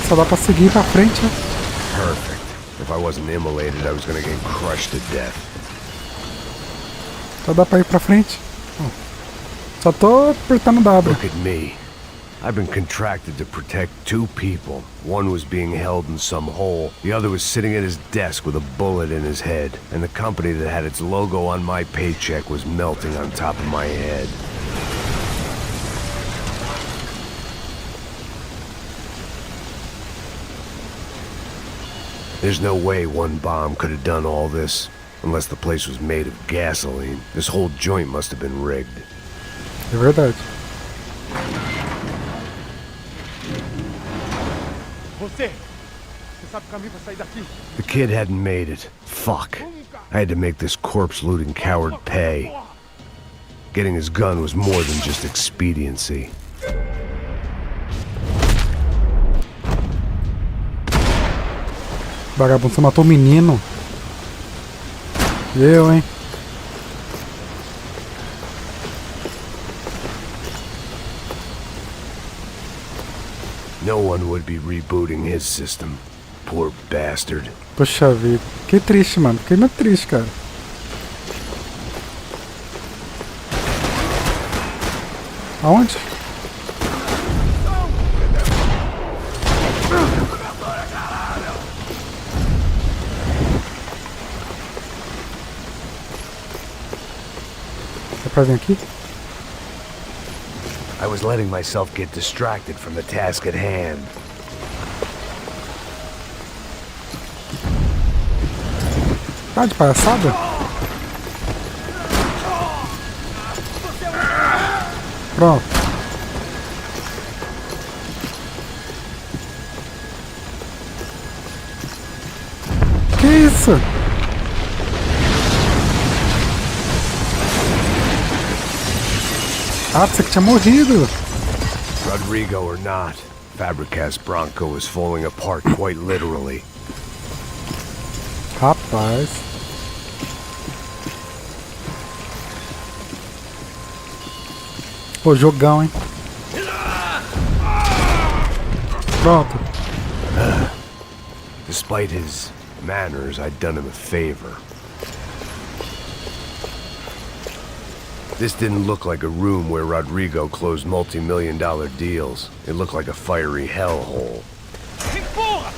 A: Só dá pra seguir pra frente, né?
B: Perfect. If I wasn't immolated, I was gonna get crushed to death.
A: Só dá pra ir pra frente. Só tô apertando W.
B: Look at me. I've been contracted to protect two people. One was being held in some hole. The other was sitting at his desk with a bullet in his head. And the company that had its logo on my paycheck was melting on top of my head. There's no way one bomb could have done all this. Unless the place was made of gasoline. This whole joint must have been rigged.
A: É verdade.
C: Você sabe o caminho pra sair daqui?
B: The kid hadn't made it. Fuck. I had to make this corpse-looting coward pay. Getting his gun was more than just expediency.
A: Vagabundo, você matou o menino. Eu, hein?
B: No one would be rebooting his system. Poor bastard.
A: Poxa vida. Fiquei triste, mano. Fiquei muito triste, cara. Aonde? Dá pra vir aqui?
B: I was letting myself get distracted from the task at hand.
A: Tá de palhaçada? Pronto. Que isso? Ah, você que tinha morrido.
B: Rodrigo or not, Fabricas Branco is falling apart quite literally.
A: Rapaz. Pô, jogão, hein? Pronto.
B: Despite his manners, I'd done him a favor. This didn't look like a room where Rodrigo closed multi-million-dollar deals. It looked like a fiery hellhole.
C: Empurra!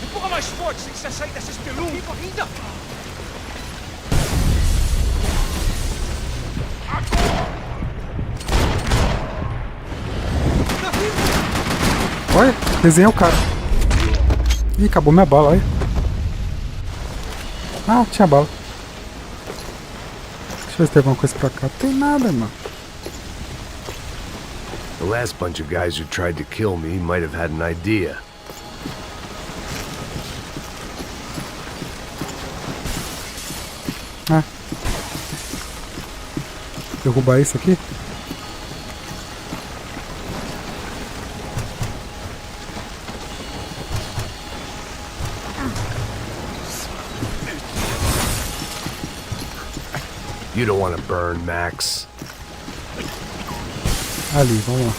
C: Empurra mais forte, sem que você sair dessa espelunca! Ainda!
A: Olha, desenhei o cara. Ih, acabou minha bala, olha. Ah, tinha bala. Deixa eu ver se tem alguma coisa pra cá. Não tem nada, mano.
B: The last bunch of guys who tried to kill me might have had an idea.
A: Ah. Derrubar isso aqui?
B: You don't want to burn, Max.
A: Ali, vamos lá.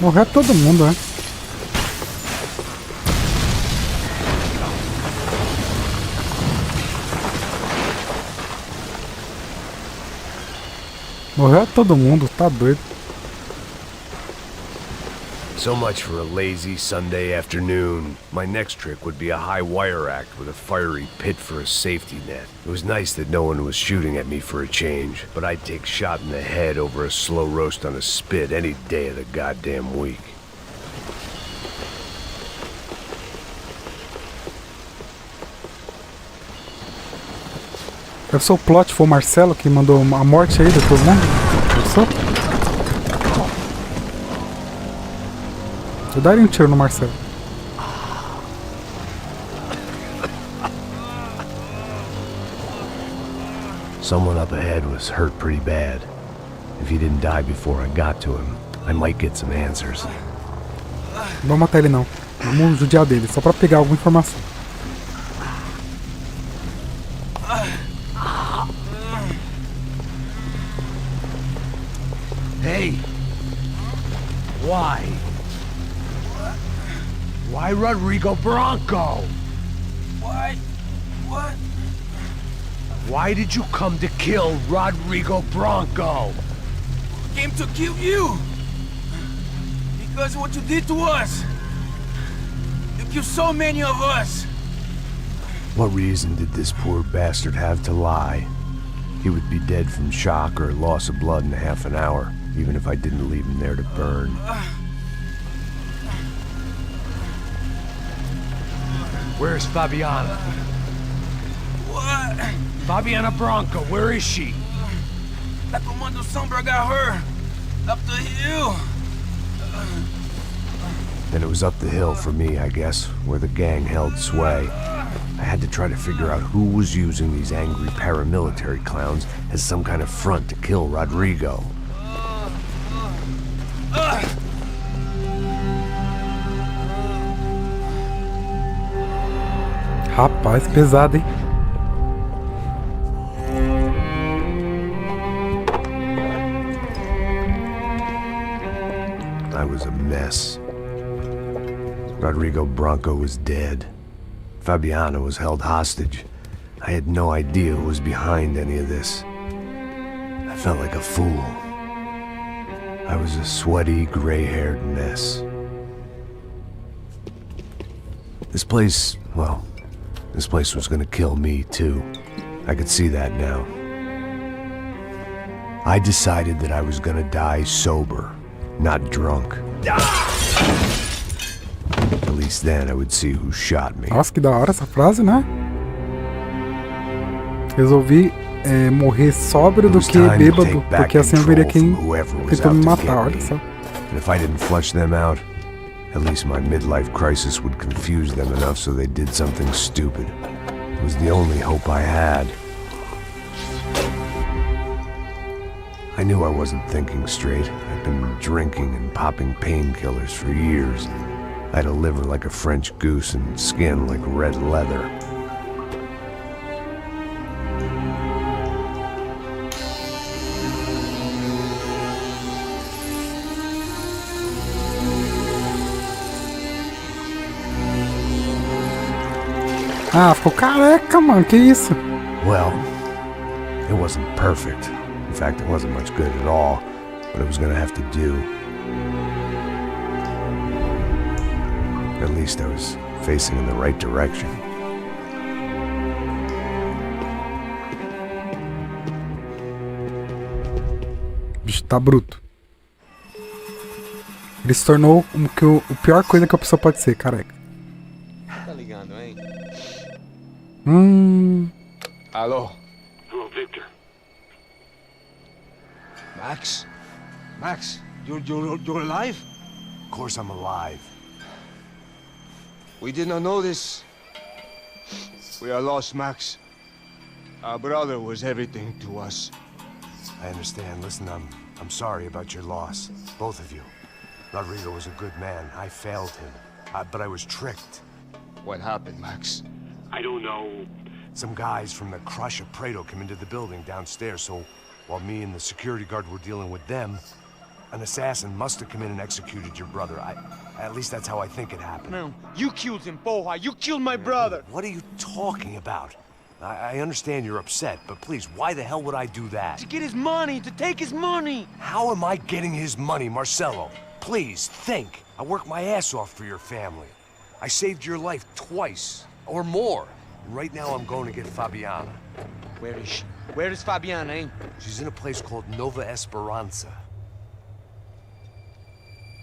A: Morreu todo mundo, né? Morreu todo mundo, tá doido.
B: So much for a lazy Sunday afternoon. My next trick would be a high wire act with a fiery pit for a safety net. It was nice that no one was shooting at me for a change, but I'd take shot in the head over a slow roast on a spit any day of the goddamn week.
A: Deve ser o plot, foi o Marcelo que mandou a morte aí de todo mundo. Pensou? Eu daria um tiro no Marcelo.
B: Someone up ahead was hurt pretty bad. If he didn't die before I got to him, I might get some answers.
A: Não vamos matar ele não. Vamos judiar dele, só pra pegar alguma informação.
E: Hey! Why? Why Rodrigo Branco?
C: Why? What?
E: Why did you come to kill Rodrigo Branco?
C: Came to kill you! Because of what you did to us! You killed so many of us!
B: What reason did this poor bastard have to lie? He would be dead from shock or loss of blood in half an hour, even if I didn't leave him there to burn.
E: Where's Fabiena?
C: What?
E: Fabiena Branco, where is she?
C: That Commando Sombra got her! Up the hill!
B: Then it was up the hill for me, I guess, where the gang held sway. I had to try to figure out who was using these angry paramilitary clowns as some kind of front to kill Rodrigo.
A: Rapaz, pesado, hein?
B: I was a mess. Rodrigo Branco was dead. Fabiena was held hostage. I had no idea who was behind any of this. I felt like a fool. I was a sweaty, gray-haired mess. This place, well, this place was gonna kill me, too. I could see that now. I decided that I was gonna die sober, not drunk. At least then I would see who shot me.
A: Nossa, que da hora essa frase, né? Resolvi morrer sóbrio do que bêbado, porque assim eu veria quem tentou me matar, olha só.
B: And if I didn't flush them out, at least my midlife crisis would confuse them enough so they did something stupid. It was the only hope I had. I knew I wasn't thinking straight. I'd been drinking and popping painkillers for years. I had a liver like a French goose and skin like red leather.
A: Ah, ficou careca, mano, que isso?
B: Well, it wasn't perfect. In fact, it wasn't much good at all, but it was gonna have to do. At least I was facing in the right direction.
A: Bicho, tá bruto. Ele se tornou a pior coisa que a pessoa pode ser, careca.
C: Tá ligando, hein?
H: Alô?
C: Oh, Victor.
H: Max? Max, you're alive?
B: Of course I'm alive.
H: We did not know this. We are lost, Max. Our brother was everything to us.
B: I understand. Listen, I'm sorry about your loss. Both of you. Rodrigo was a good man. I failed him. But I was tricked.
H: What happened, Max?
J: I don't know.
B: Some guys from the Crush of Prado came into the building downstairs, so while me and the security guard were dealing with them, an assassin must have come in and executed your brother. At least that's how I think it happened.
E: No, you killed him, Porra. You killed my brother.
B: What are you talking about? I understand you're upset, but please, why the hell would I do that?
E: To get his money, to take his money.
B: How am I getting his money, Marcelo? Please, think. I worked my ass off for your family. I saved your life twice, or more. And right now I'm going to get Fabiena.
E: Where is she? Where is Fabiena, eh?
B: She's in a place called Nova Esperanza.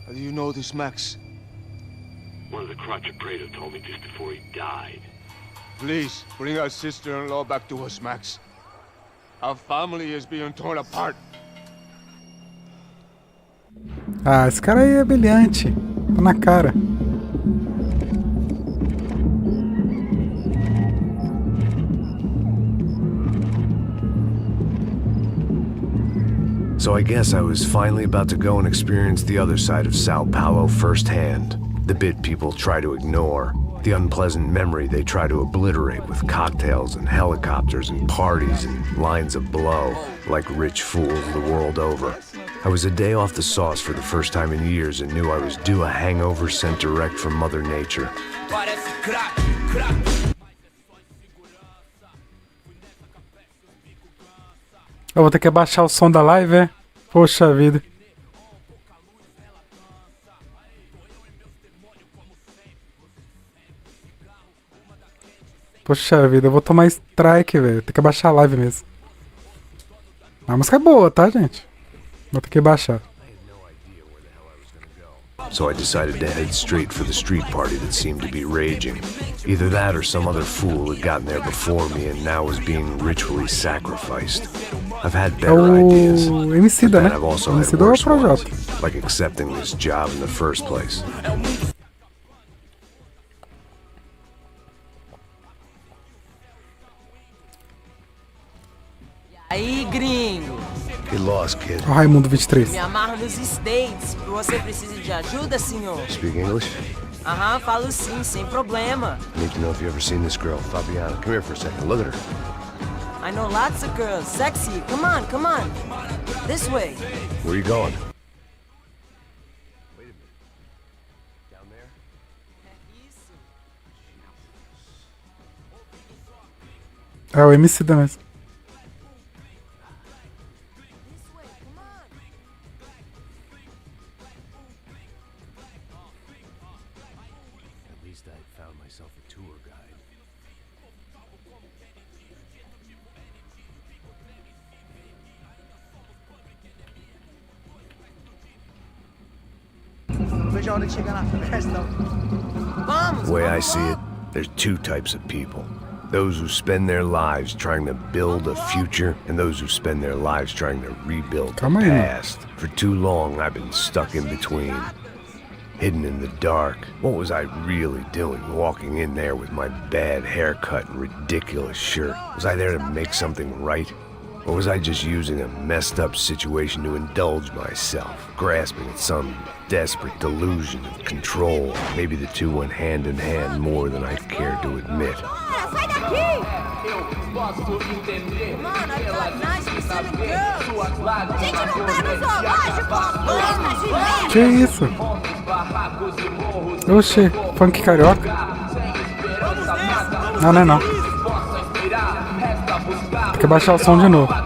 E: How do you know this, Max?
J: One of the Crotch of Prado told me just before he died.
H: Please, bring our sister-in-law back to us, Max. Our family is being torn apart.
A: Ah, esse cara aí é brilhante. Tá na cara.
B: So I guess I was finally about to go and experience the other side of Sao Paulo firsthand. The bit people try to ignore. The unpleasant memory they try to obliterate with cocktails and helicopters and parties and lines of blow, like rich fools the world over. I was a day off the sauce for the first time in years and knew I was due a hangover sent direct from Mother Nature.
A: Eu vou ter que abaixar o som da live, é? Poxa vida. Poxa vida, eu vou tomar strike, velho. Tem que abaixar a live mesmo. A música é boa, tá, gente? Vou ter que baixar.
B: So I decided to head straight for the street party that seemed to be raging. Either that or some other fool had gotten there before me and now was being ritually sacrificed. I've had better ideas,
A: MC
B: but
A: né?
B: then I've also had
A: MC
B: worse
A: Projota.
B: ones, like accepting this job in the first place.
K: Aí, gringo.
B: Get lost, kid.
A: O Raimundo 23.
K: Me amarro nos States. Você precisa de ajuda, senhor?
B: Speak English?
K: Aham, falo sim, sem problema.
B: I need to know if you've ever seen this girl, Fabiena. Come here for a second. Look at her.
K: I know lots of girls. Sexy. Come on, come on. This way.
B: Where are you going? Wait a minute. Down there?
A: É o MC da mesmo.
B: At least I found myself a tour guide.
C: Veja a hora de chegar na festa.
K: Vamos,
B: The way I
K: vamos
B: see it, there's two types of people. Those who spend their lives trying to build a future, and those who spend their lives trying to rebuild the
A: Come on.
B: past. For too long, I've been stuck in between. Hidden in the dark. What was I really doing walking in there with my bad haircut and ridiculous shirt? Was I there to make something right? Or was I just using a messed up situation to indulge myself, grasping at some desperate delusion of control? Maybe the two went hand in hand more than I've cared to admit.
K: Sai daqui! Mano, I got nice receiving girls. Gente, não tá no zoológico!
A: Que isso? Oxê, funk carioca? Não, não é não. Tem que baixar o som de novo.
C: Ô,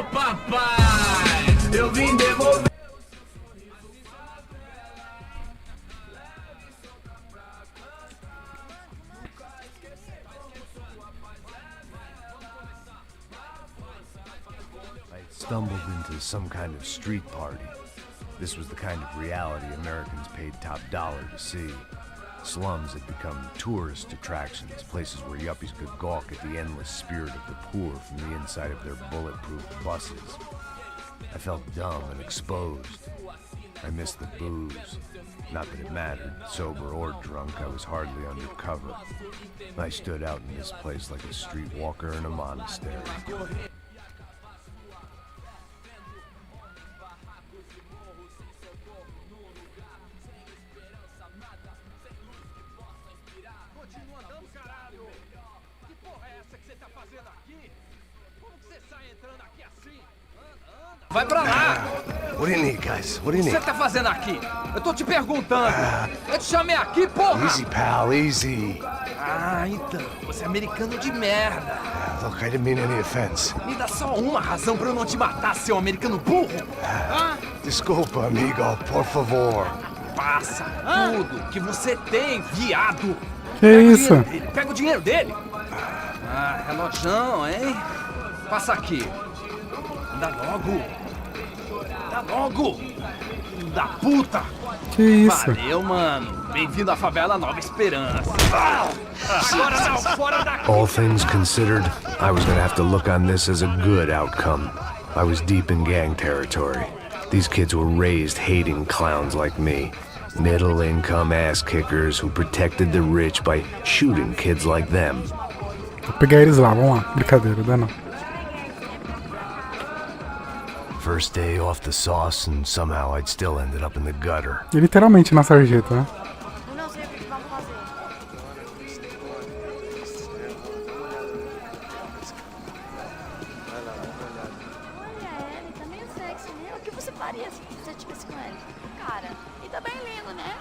C: papai! Eu vim devolver.
B: I had stumbled into some kind of street party. This was the kind of reality Americans paid top dollar to see. Slums had become tourist attractions, places where yuppies could gawk at the endless spirit of the poor from the inside of their bulletproof buses. I felt dumb and exposed. I missed the booze. Not that it mattered, sober or drunk, I was hardly under cover. I stood out in this place like a streetwalker in a monastery.
E: Vai pra lá!
B: What do you need, guys? What do you
E: O que
B: need?
E: você tá fazendo aqui? Eu tô te perguntando. Eu te chamei aqui, porra!
B: Easy, pal, easy.
E: Ah, então. Você é americano de merda.
B: Look, I didn't mean any offense.
E: Me dá só uma razão pra eu não te matar, seu americano burro.
B: Desculpa, amigo, por favor.
E: Passa tudo que você tem, viado.
A: Que isso?
E: Pega o dinheiro dele. Ah, relojão, hein? Passa aqui. Dá logo. Dá logo. Filho da puta.
A: Que isso?
E: Valeu, mano. Bem-vindo à favela Nova Esperança. Agora não, fora daqui.
B: All things considered, I was gonna have to look on this as a good outcome. I was deep in gang territory. These kids were raised hating clowns like me. Middle-income ass-kickers who protected the rich by shooting kids like them.
A: Vou pegar eles lá, vamos lá. Brincadeira, dá não.
B: First day off the sauce and somehow I'd still ended up in the gutter.
A: E literalmente na sarjeta, né?
K: Eu não sei o que vamos fazer. Olha, ele tá meio sexy, né? O que você faria se você estivesse com ele? Cara, ele tá bem lindo, né?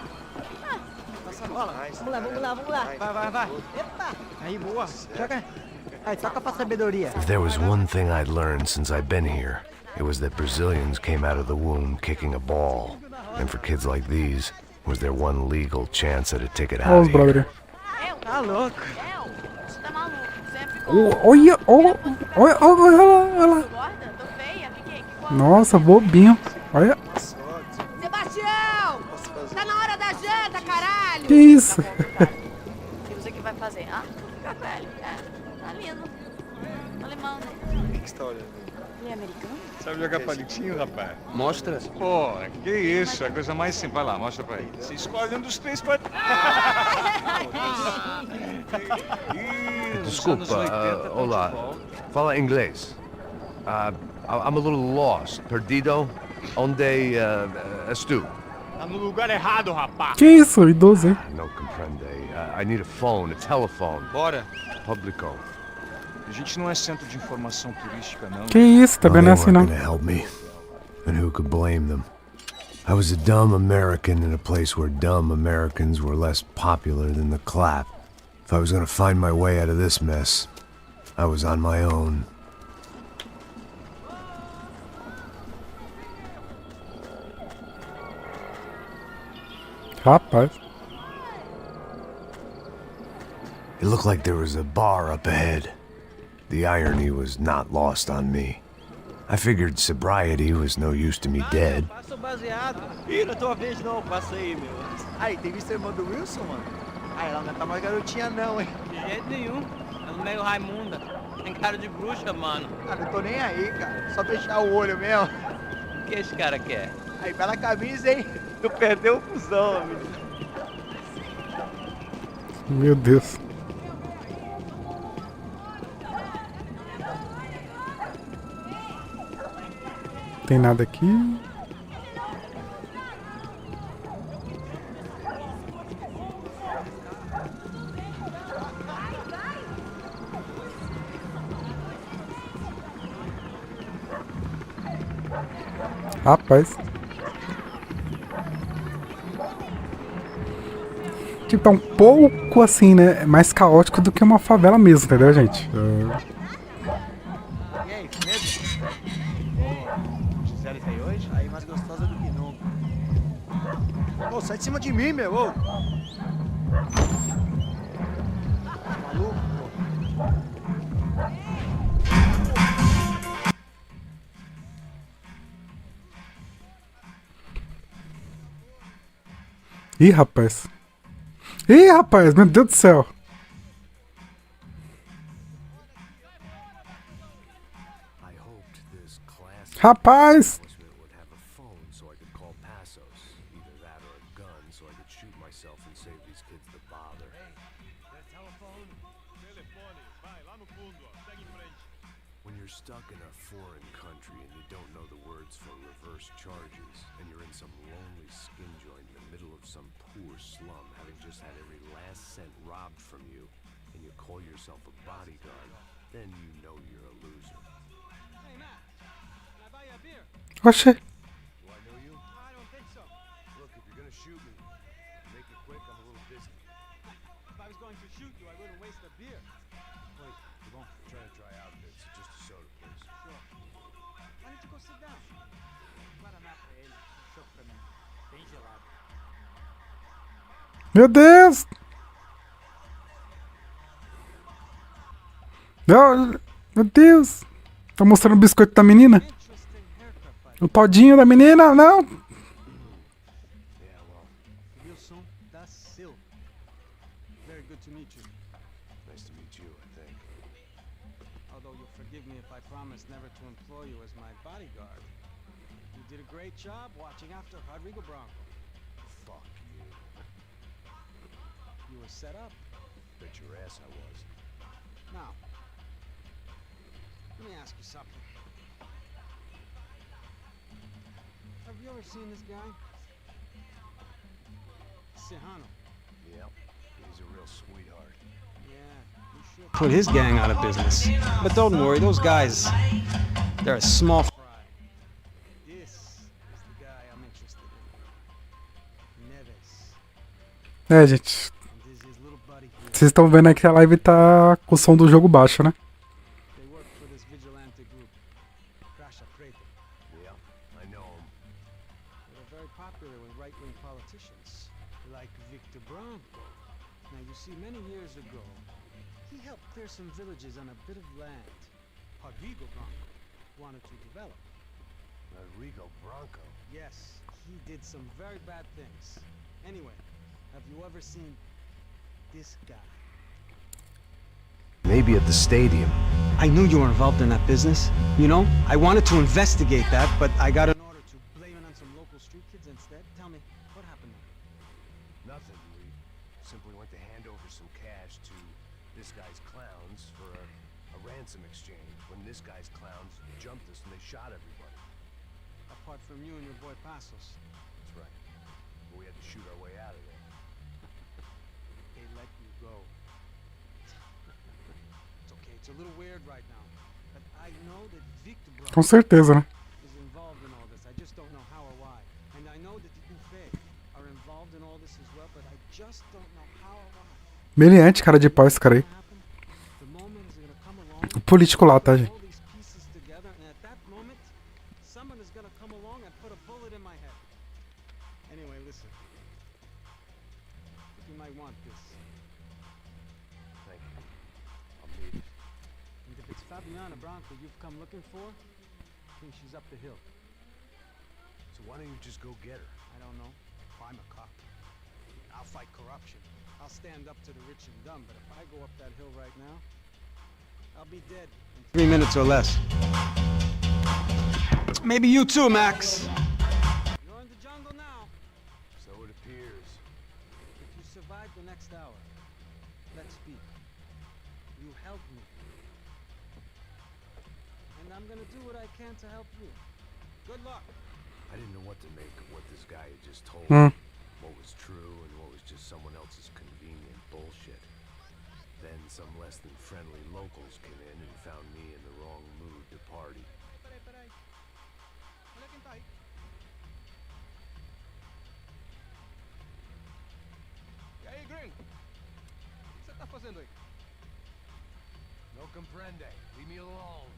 C: Passa a bola. Vamos lá. Vai. Epa. Aí, boa. Joga. Aí, toca pra sabedoria.
B: If there was one thing I'd learned since I've been here, it was that Brazilians came out of the womb kicking a ball. And for kids like these, was their one legal chance at a ticket
A: Olha
B: out
A: os
B: of here.
A: brother.
C: Tá louco.
K: Você tá maluco? Sempre com...
A: Olha lá.
K: Gorda? Tô feia? Que
A: Nossa, bobinho. Olha.
K: Sebastião! Tá na hora da janta, caralho!
A: Que isso?
K: O que você que vai fazer? Ah, ficar com ele. É, tá lindo. Alemão, né?
H: O que você tá olhando?
K: Ele é americano?
H: Sabe jogar palitinho, rapaz?
E: Mostra.
H: Pô, que isso, é a coisa mais simples. Vai lá, mostra pra ele. Você escolhe um dos três pra...
B: Desculpa, olá. Fala inglês. I'm a little lost. Perdido? Onde estou?
H: Tá no lugar errado, rapaz.
A: Que isso? Idoso, hein?
B: No comprende. I need a phone, a telephone.
H: Bora.
B: Publico.
H: A gente não é centro de informação turística, não.
A: Que isso? Também não é assim não.
B: They weren't gonna help me. And who could blame them? I was a dumb American in a place where dumb Americans were less popular than the clap. If I was gonna find my way out of this mess, I was on my own.
A: Rapaz.
B: It looked like there was a bar up ahead. The irony was not lost on me. I figured sobriety was no use to me dead.
C: Passa o baseado. Ih, não é tua vez não, passa aí, meu. Aí, tem visto a irmã do Wilson, mano? Aí, ela não tá mais garotinha não, hein?
L: De jeito nenhum. É meio Raimunda. Tem cara de bruxa, mano.
C: Ah, não tô nem aí, cara. Só fechar o olho mesmo.
L: O que esse cara quer?
C: Aí, bela camisa, hein? Tu perdeu o fusão, menino.
A: Meu Deus. Tem nada aqui. Rapaz. Tipo, tá um pouco assim, né? Mais caótico do que uma favela mesmo, entendeu, gente?
C: E aí, medo? Fizeram isso aí hoje? Aí, mais gostosa do que nunca. Ô, sai de cima de mim, meu! Ô. Maluco, pô.
A: Ih, rapaz. Ih, rapaz, meu Deus do céu. Rapaz.
B: Would have a phone so I could call Passos. Either that or a gun so I could shoot myself and save these kids the bother. When you're stuck in a foreign country and you don't know the words for reverse charges, and you're in some lonely skin joint in the middle of some poor slum, having just had every last cent robbed from you, and you call yourself a bodyguard, then you know you're a loser.
C: Hey, Matt. Can I buy you a beer?
A: Oxê.
B: Do I know you?
C: I don't think so.
B: Look, if you're gonna shoot me, make it quick. I'm a little busy.
C: If I was going to shoot you, I wouldn't waste a beer.
B: Wait, come on. I'm trying to dry out a bit, so just a soda, please.
C: Sure. Why don't you go sit down?
L: Guaraná pra ele, chopp pra mim. Bem gelado.
A: Meu Deus! Não, meu Deus! Tá mostrando o biscoito da menina? O todinho da menina? Não!
B: Yeah, well,
C: Wilson da Silva. Very good to meet you.
B: nice to meet you, I think.
C: Although you'll forgive me if I promise never to employ you as my bodyguard. You did a great job watching after Rodrigo Branco.
B: Fuck you.
C: You were set up.
B: Bet your ass I was.
C: Now, let me ask you something. Have you ever seen this guy? Serrano.
B: Yep, he's a real sweetheart.
C: Yeah, you should put his gang out of business. But don't worry, those guys, they're a small fry. This is the guy I'm interested in. Neves.
A: É, gente.
C: And this is his little buddy here.
A: Vocês estão vendo aí que a live tá com o som do jogo baixo, né?
C: They work for this vigilante group. Crasha Preta.
B: Yeah, I know him.
C: They're very popular with right-wing politicians, like Victor Branco. Now, you see, many years ago, he helped clear some villages on a bit of land Rodrigo Branco wanted to develop.
B: Rodrigo Branco.
C: Yes, he did some very bad things. Anyway, have you ever seen this guy?
B: Maybe at the stadium.
C: I knew you were involved in that business. You know, I wanted to investigate that, but I got an order to blame it on some local street kids instead. Tell me, what happened there?
B: Nothing. We simply went to hand over some cash to this guy's clowns for a ransom exchange. When this guy's clowns jumped us and they shot everybody.
C: Apart from you and your boy Passos.
B: That's right. But we had to shoot our way out of there.
C: They let you go. It's okay, it's a little weird right now. But I know that Victor
A: Com
C: Branco
A: certeza, né?
C: is involved in all this. I just don't know how or why. And I know that the Ufe are involved in all this as well, but I just don't know how or why.
A: Meliante, cara de pau esse cara aí.
C: The moment is gonna come along.
A: O político lá, tá, gente?
C: All these pieces together, and at that moment, someone is gonna come along and put a bullet in my head. Anyway, listen. You might want this.
B: Thank you. I'll need it.
C: And if it's Fabiena Branco you've come looking for, I think she's up the hill.
B: So why don't you just go get her?
C: I don't know. I'm a cop. I'll fight corruption. I'll stand up to the rich and dumb, but if I go up that hill right now, I'll be dead in 3 minutes or less. Maybe you too, Max. You're in the jungle now.
B: So it appears.
C: If you survive the next hour, let's speak. You help me. And I'm gonna do what I can to help you. Good luck.
B: I didn't know what to make of what this guy had just told
A: Hmm.
B: me. What was true and what was just someone else's convenient bullshit. Then some less than friendly locals came in and found me in the wrong mood to party.
C: Peraí. Olha quem tá aí. E aí, gringo? O que você tá fazendo aí?
B: No comprende. Leave me alone.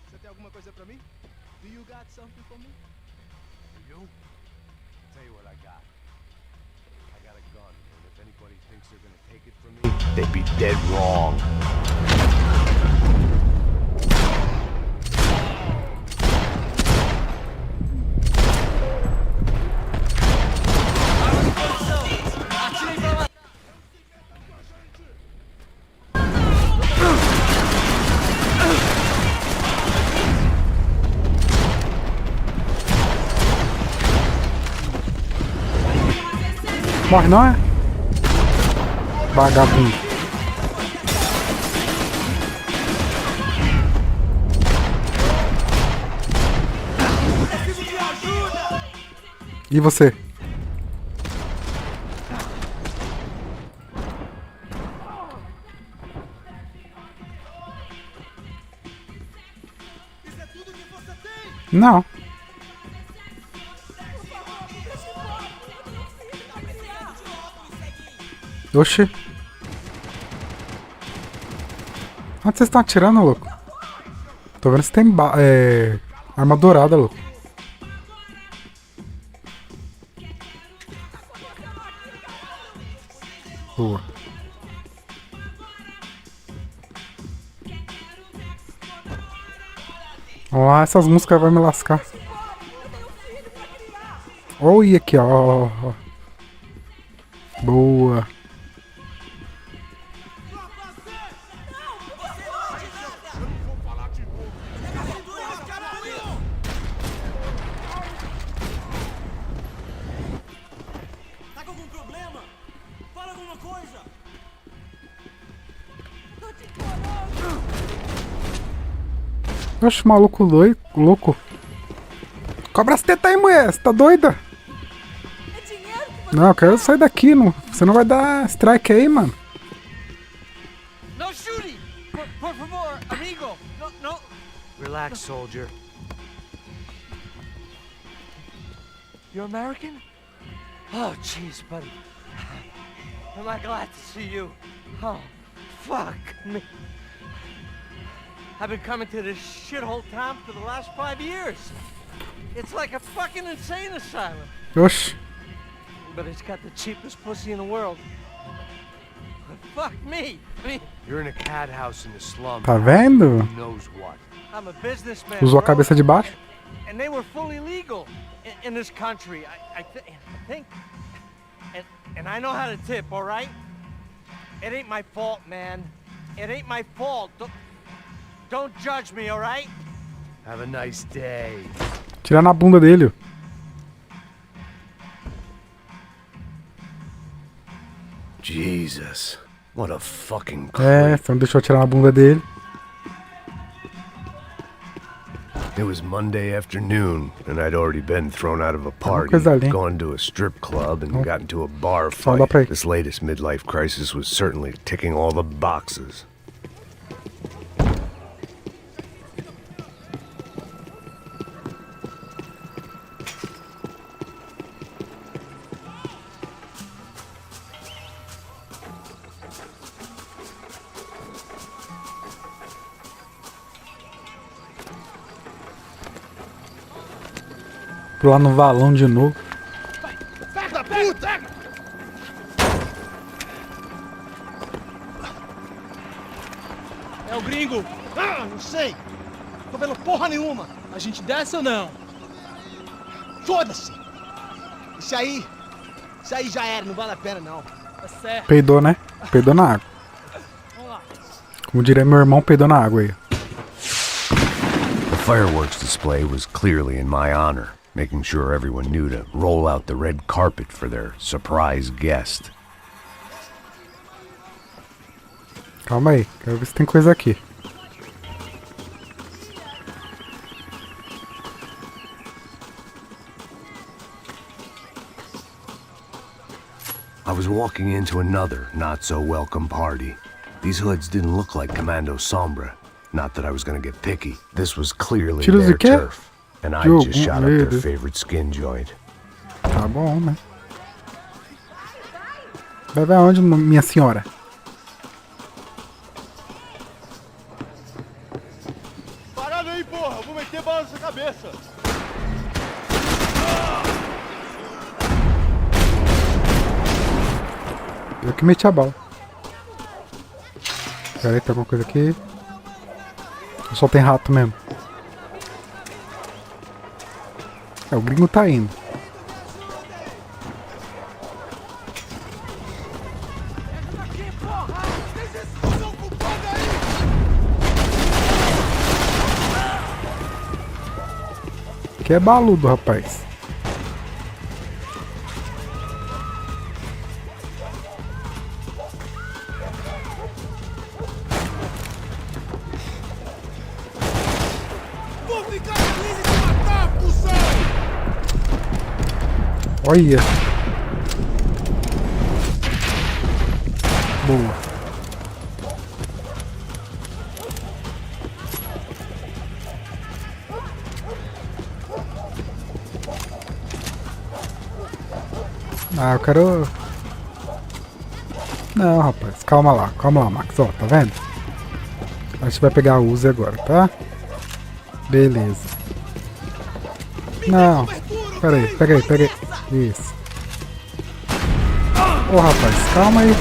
C: Você tem alguma coisa pra mim? Do you got something for me?
B: For you? I'll tell you what I got. I got a gun, and if anybody thinks they're gonna take it from me, they'd be dead wrong.
A: Morre não é? Vagabundo. E você? Não. Oxi. Onde vocês estão atirando, louco? Tô vendo se tem arma dourada, louco. Boa. Ó, essas músicas vão me lascar. Olha aqui, ó. Boa.
M: Tá com algum problema? Fala alguma coisa! Tô te implorando!
A: Oxe, maluco louco. Cobra as tetas aí, mulher. Você tá doida? Não, eu quero sair daqui. Não. Você não vai dar strike aí, mano.
L: No shooting! Por favor, amigo! No.
B: Relax, soldier.
L: You're American? Oh, jeez, buddy. Am I glad to see you? Oh, fuck me. I've been coming to this shithole town for the last 5 years. It's like a fucking insane asylum.
A: Oxi.
L: But it's got the cheapest pussy in the world. Fuck me. I mean,
B: You're in a cat house in the slum.
A: Tá vendo?
B: Who knows what?
L: I'm a businessman.
A: Usou a
L: bro.
A: cabeça de baixo.
L: And they were fully legal in this country. I think. And I know how to tip, all right? It ain't my fault, man. It ain't my fault. Don't judge me, all right?
B: Have a nice day.
A: Tirar na bunda dele.
B: Jesus. What a fucking
A: É, você não deixou tirar na bunda dele.
B: It was Monday afternoon, and I'd already been thrown out of a party,
A: coisa ali.
B: gone to a strip club, and got into a bar
A: Só dá pra
B: fight.
A: ir.
B: This latest midlife crisis was certainly ticking all the boxes.
A: Pular no valão de novo.
M: Pega, puta! É o gringo! Ah, não sei! Tô vendo porra nenhuma! A gente desce ou não? Foda-se! Isso aí já era, não vale a pena não. Tá certo.
A: Peidou, né? Peidou na água.
M: Vamos lá.
A: Como diria meu irmão, peidou na água aí.
B: The fireworks display was clearly in my honor, making sure everyone knew to roll out the red carpet for their surprise guest.
A: Calma aí, quero ver se tem coisa aqui.
B: I was walking into another not-so-welcome party. These hoods didn't look like Commando Sombra. Not that I was gonna get picky. This was clearly
A: Tiros de
B: their
A: quê?
B: turf, and I
A: Jogo,
B: just shot up their
A: medo.
B: favorite skin joint.
A: Tá bom, né? Vai ver aonde, minha senhora?
M: Parada aí, porra! Eu vou meter bala nessa cabeça!
A: Eu que meti a bala. Pera aí, tem alguma coisa aqui? Só tem rato mesmo. É, o gringo tá indo. Que é baludo, rapaz.
M: Vou ficar feliz em te matar, cuzão!
A: Olha. Boa. Ah, eu quero... Não, rapaz. Calma lá, Max. Ó, tá vendo? A gente vai pegar a Uzi agora, tá? Beleza. Não. Pera aí, pega aí. Isso. Ô, rapaz, calma aí.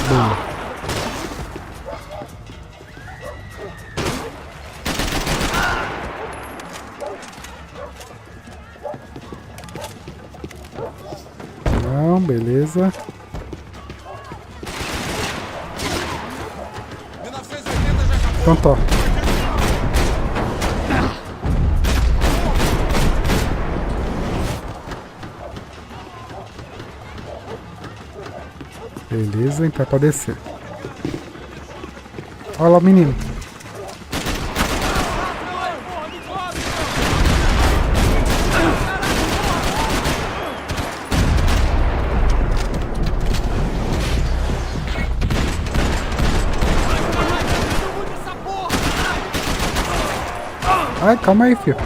A: Boa. Não, beleza. Pronto, ó. Beleza, então é pra descer. Olha lá o menino. Ai, calma aí, filho.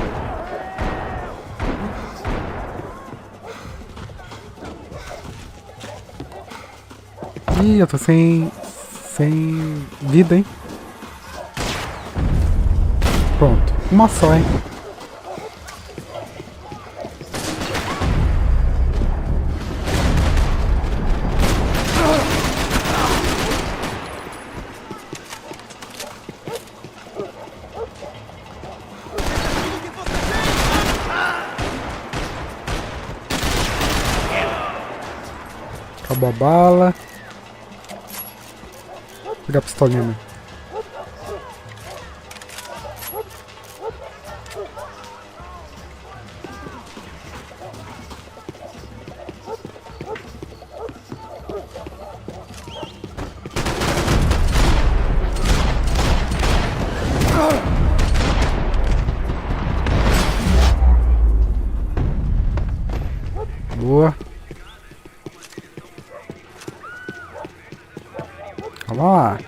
A: Ih, eu tô sem vida, hein? Pronto, uma só, hein? Acabou a bala. Vou pegar a pistolinha, né? Boa.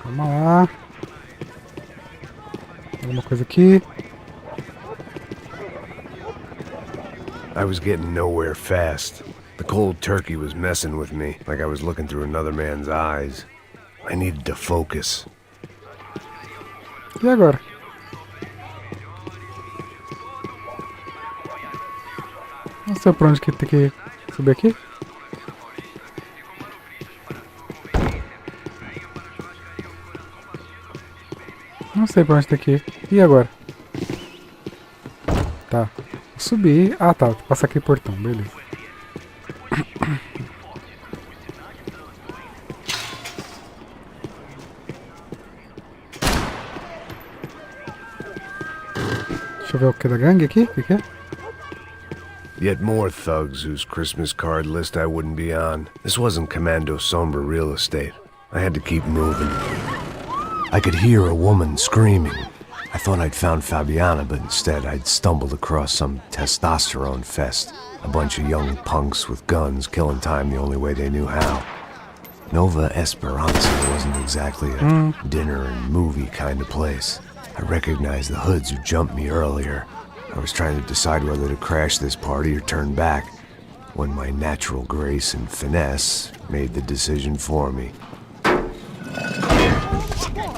A: Calma lá. Alguma coisa aqui.
B: I was getting nowhere fast. The cold turkey was messing with me, like I was looking through another man's eyes. I needed to focus.
A: E agora? Não sei por onde que tem que subir aqui. Não sei pra onde tem que ir. E agora? Tá. Vou subir. Ah, tá. Vou passar aquele portão. Beleza. Deixa eu ver o que da gangue aqui. O que é?
B: Yet more thugs whose Christmas card list I wouldn't be on. This wasn't Commando Sombra real estate. I had to keep moving. I could hear a woman screaming. I thought I'd found Fabiena, but instead I'd stumbled across some testosterone fest. A bunch of young punks with guns killing time the only way they knew how. Nova Esperanza wasn't exactly a dinner and movie kind of place. I recognized the hoods who jumped me earlier. I was trying to decide whether to crash this party or turn back, when my natural grace and finesse made the decision for me.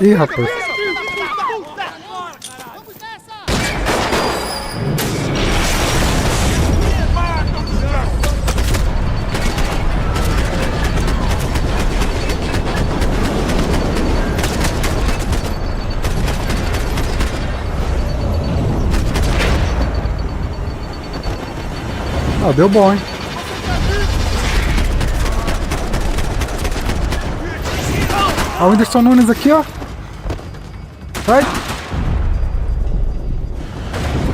A: Ih, rapaz. Ah, deu bom, hein? Ah, o Whindersson Nunes aqui, ó. Sai!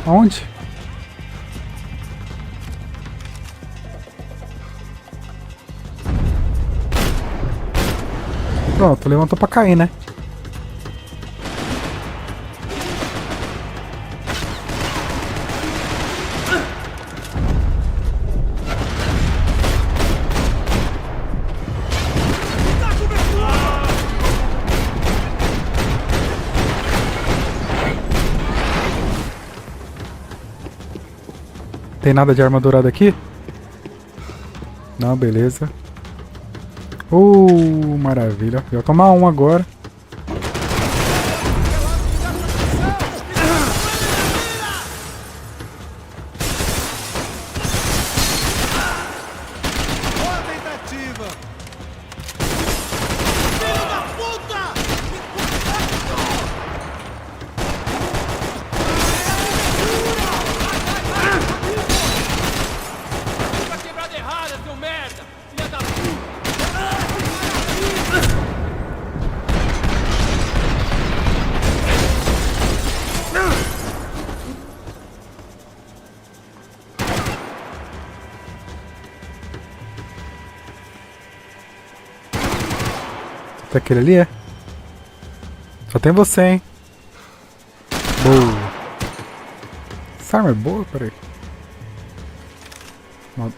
A: Aonde? Pronto, levantou pra cair, né? Tem nada de arma dourada aqui? Não, beleza. Maravilha. Eu vou tomar um agora. Tá aquele ali, é? Só tem você, hein? Boa. Essa arma é boa? Peraí. Não,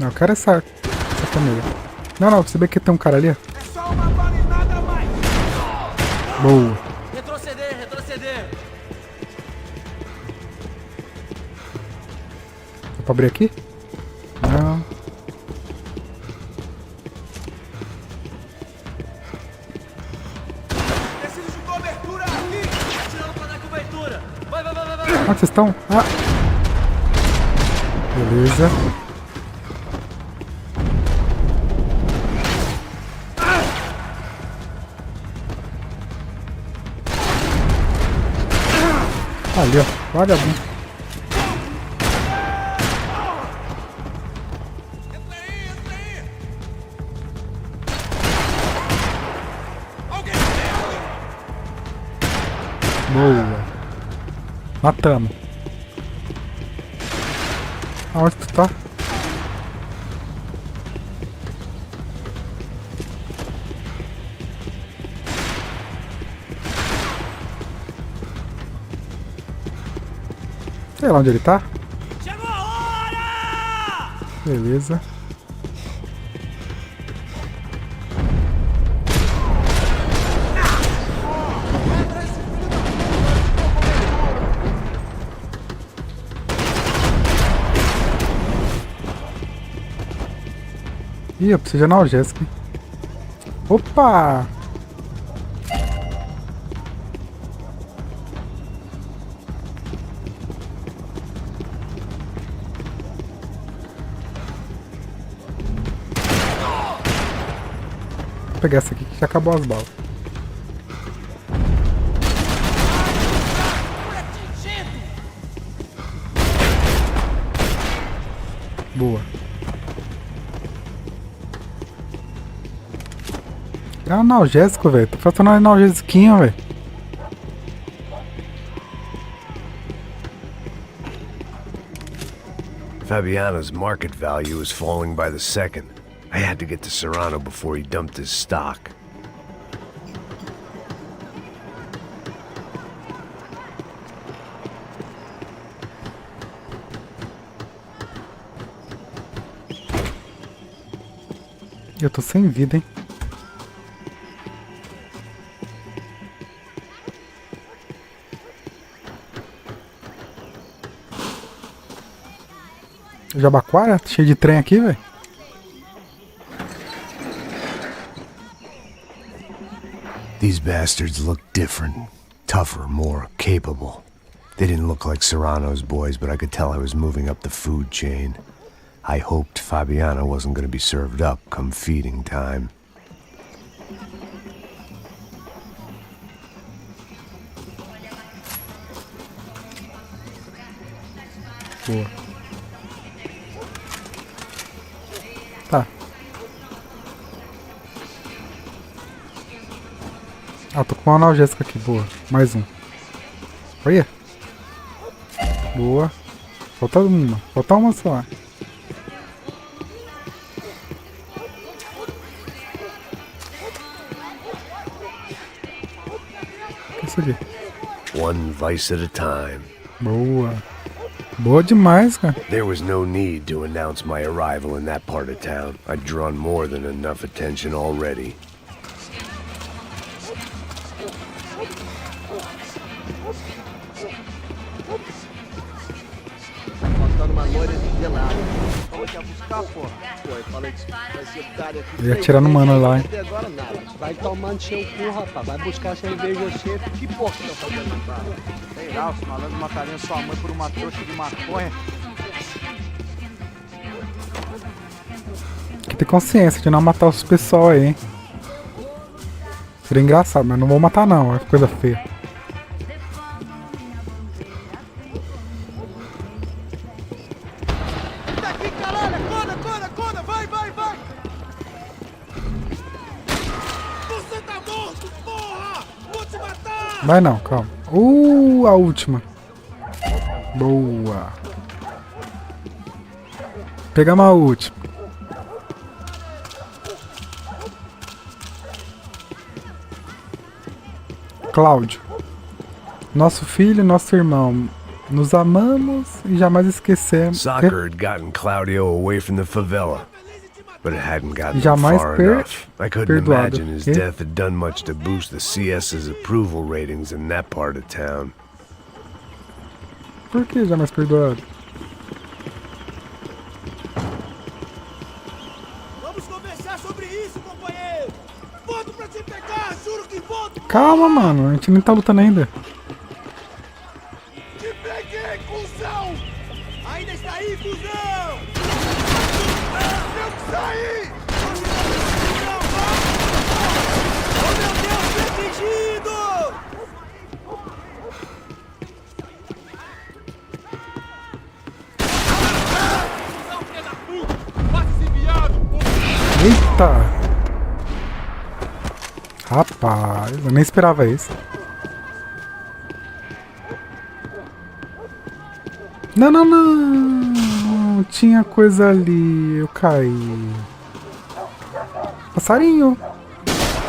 A: eu quero essa família. Não, você vê que tem um cara ali, ó. Boa.
L: Retroceder.
A: Dá pra abrir aqui? Não.
L: Preciso de cobertura aqui! Atirando pra dar cobertura! Vai!
A: Onde vocês estão? Ah. Beleza. Ali, ó. Vagabundo. Boa. Matamos. Aonde tu tá? Sei lá onde ele tá.
L: Chegou a hora!
A: Beleza. Ih, eu preciso de analgésico. Opa! Vou pegar essa aqui que já acabou as balas. Boa. É um analgésico, velho. Tá faltando um analgésiquinho, velho.
B: Fabiena's market value is falling by the second. I had to get to Serrano before he dumped his stock.
A: Eu tô sem vida, hein? Jabaquara? Cheio de trem aqui, velho.
B: These bastards look different. Tougher, more capable. They didn't look like Serrano's boys, but I could tell I was moving up the food chain. I hoped Fabiena wasn't going to be served up come feeding time.
A: Boa. Tá. Ah, tô com uma analgésica aqui, boa. Mais um. Olha. Boa. Falta uma só. O que é isso aqui?
B: One vice at a time.
A: Boa. Boa demais, cara.
B: There was no need to announce my arrival in that part of town. I'd drawn more than enough attention already.
A: Ia atirar no mano lá, hein?
M: Vai tomando seu cu, rapaz. Vai buscar cerveja cedo. Que porra que tá fazendo na cara? Sei lá, os malandros matariam sua mãe por uma trouxa de maconha.
A: Tem que ter consciência de não matar os pessoal aí, hein? Seria engraçado, mas não vou matar não, é coisa feia.
M: Daqui, caralho! Acorda! Vai! Você tá morto, porra! Vou te matar!
A: Vai não, calma. A última. Boa. Pegamos a última. Cláudio. Nosso filho, nosso irmão. Nos amamos e jamais esquecemos.
B: Soccer had gotten Claudio away from the favela, but it hadn't gotten
A: Jamais
B: far enough. I couldn't
A: perdoado.
B: imagine his death had done much to boost the CS's approval ratings in that part of town.
A: Por que jamais perdoado?
M: Vamos conversar sobre isso, companheiro! Volto pra te pegar, juro que volto!
A: Calma, mano, a gente nem tá lutando ainda.
M: Te peguei, cuzão! Ainda está aí, cuzão! Eu que saí! Oh, meu Deus, fui atingido!
A: Eita! Rapaz, eu nem esperava isso. Não. Tinha coisa ali. Eu caí. Passarinho.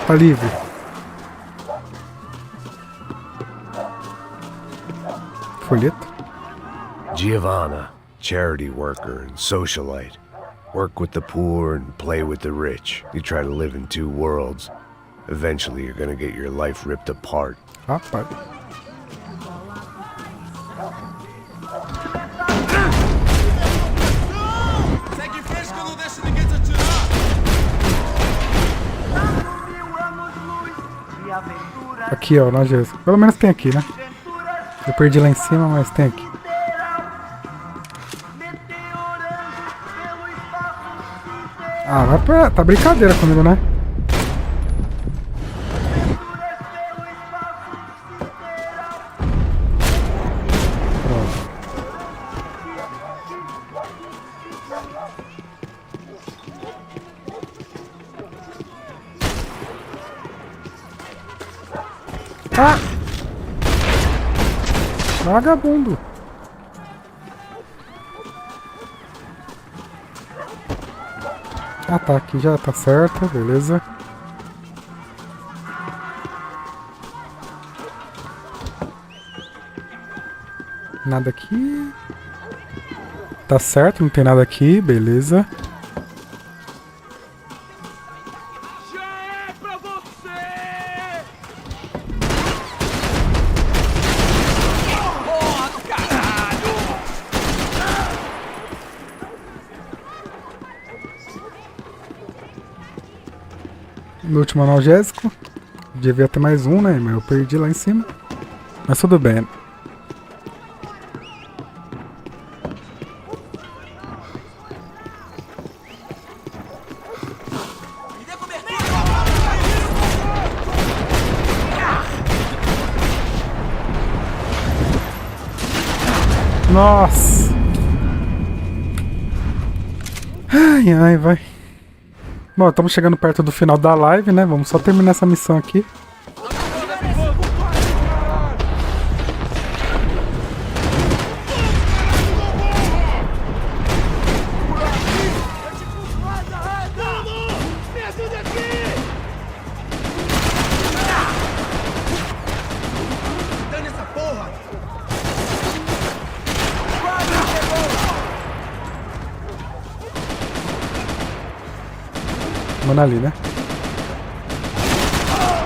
A: Tá livre. Folheto.
B: Giovanna, charity worker and socialite. Work with the poor and play with the rich. You try to live in two worlds. Eventually you're gonna get your life ripped apart.
A: Rapaz.
M: Segue em frente que eu não deixo ninguém te atirar!
A: Aqui, ó, na Jéssica. Pelo menos tem aqui, né? Eu perdi lá em cima, mas tem aqui. Ah, vai pra... Tá brincadeira comigo, né? Pronto. Ah! Vagabundo. Ah, tá, aqui já tá certo, beleza. Nada aqui. Tá certo, não tem nada aqui, beleza.
M: Já é pra você!
E: Porra do caralho!
A: No último analgésico. Devia ter mais um, né? Mas eu perdi lá em cima. Mas tudo bem. Nossa! Ai, vai. Bom, estamos chegando perto do final da live, né? Vamos só terminar essa missão aqui.
M: Me ajude aqui! Dane essa porra!
A: Mano ali, né?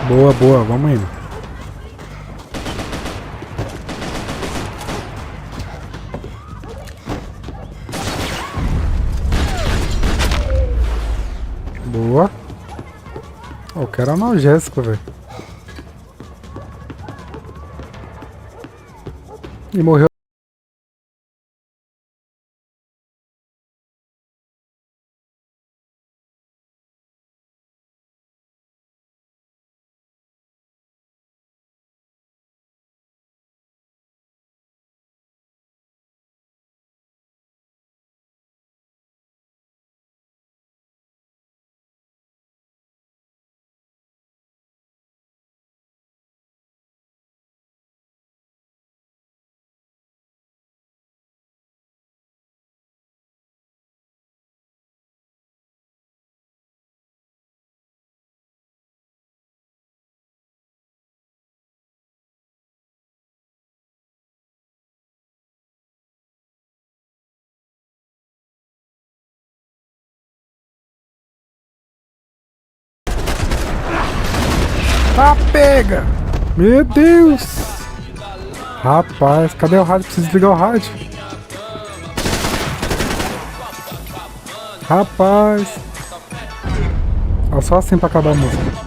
A: Boa, boa, vamos indo. Boa. Oh, eu quero analgésico, velho. E morreu. Tá, pega! Meu Deus! Rapaz, cadê o rádio? Preciso desligar o rádio. Rapaz! Ó, só assim pra acabar a música.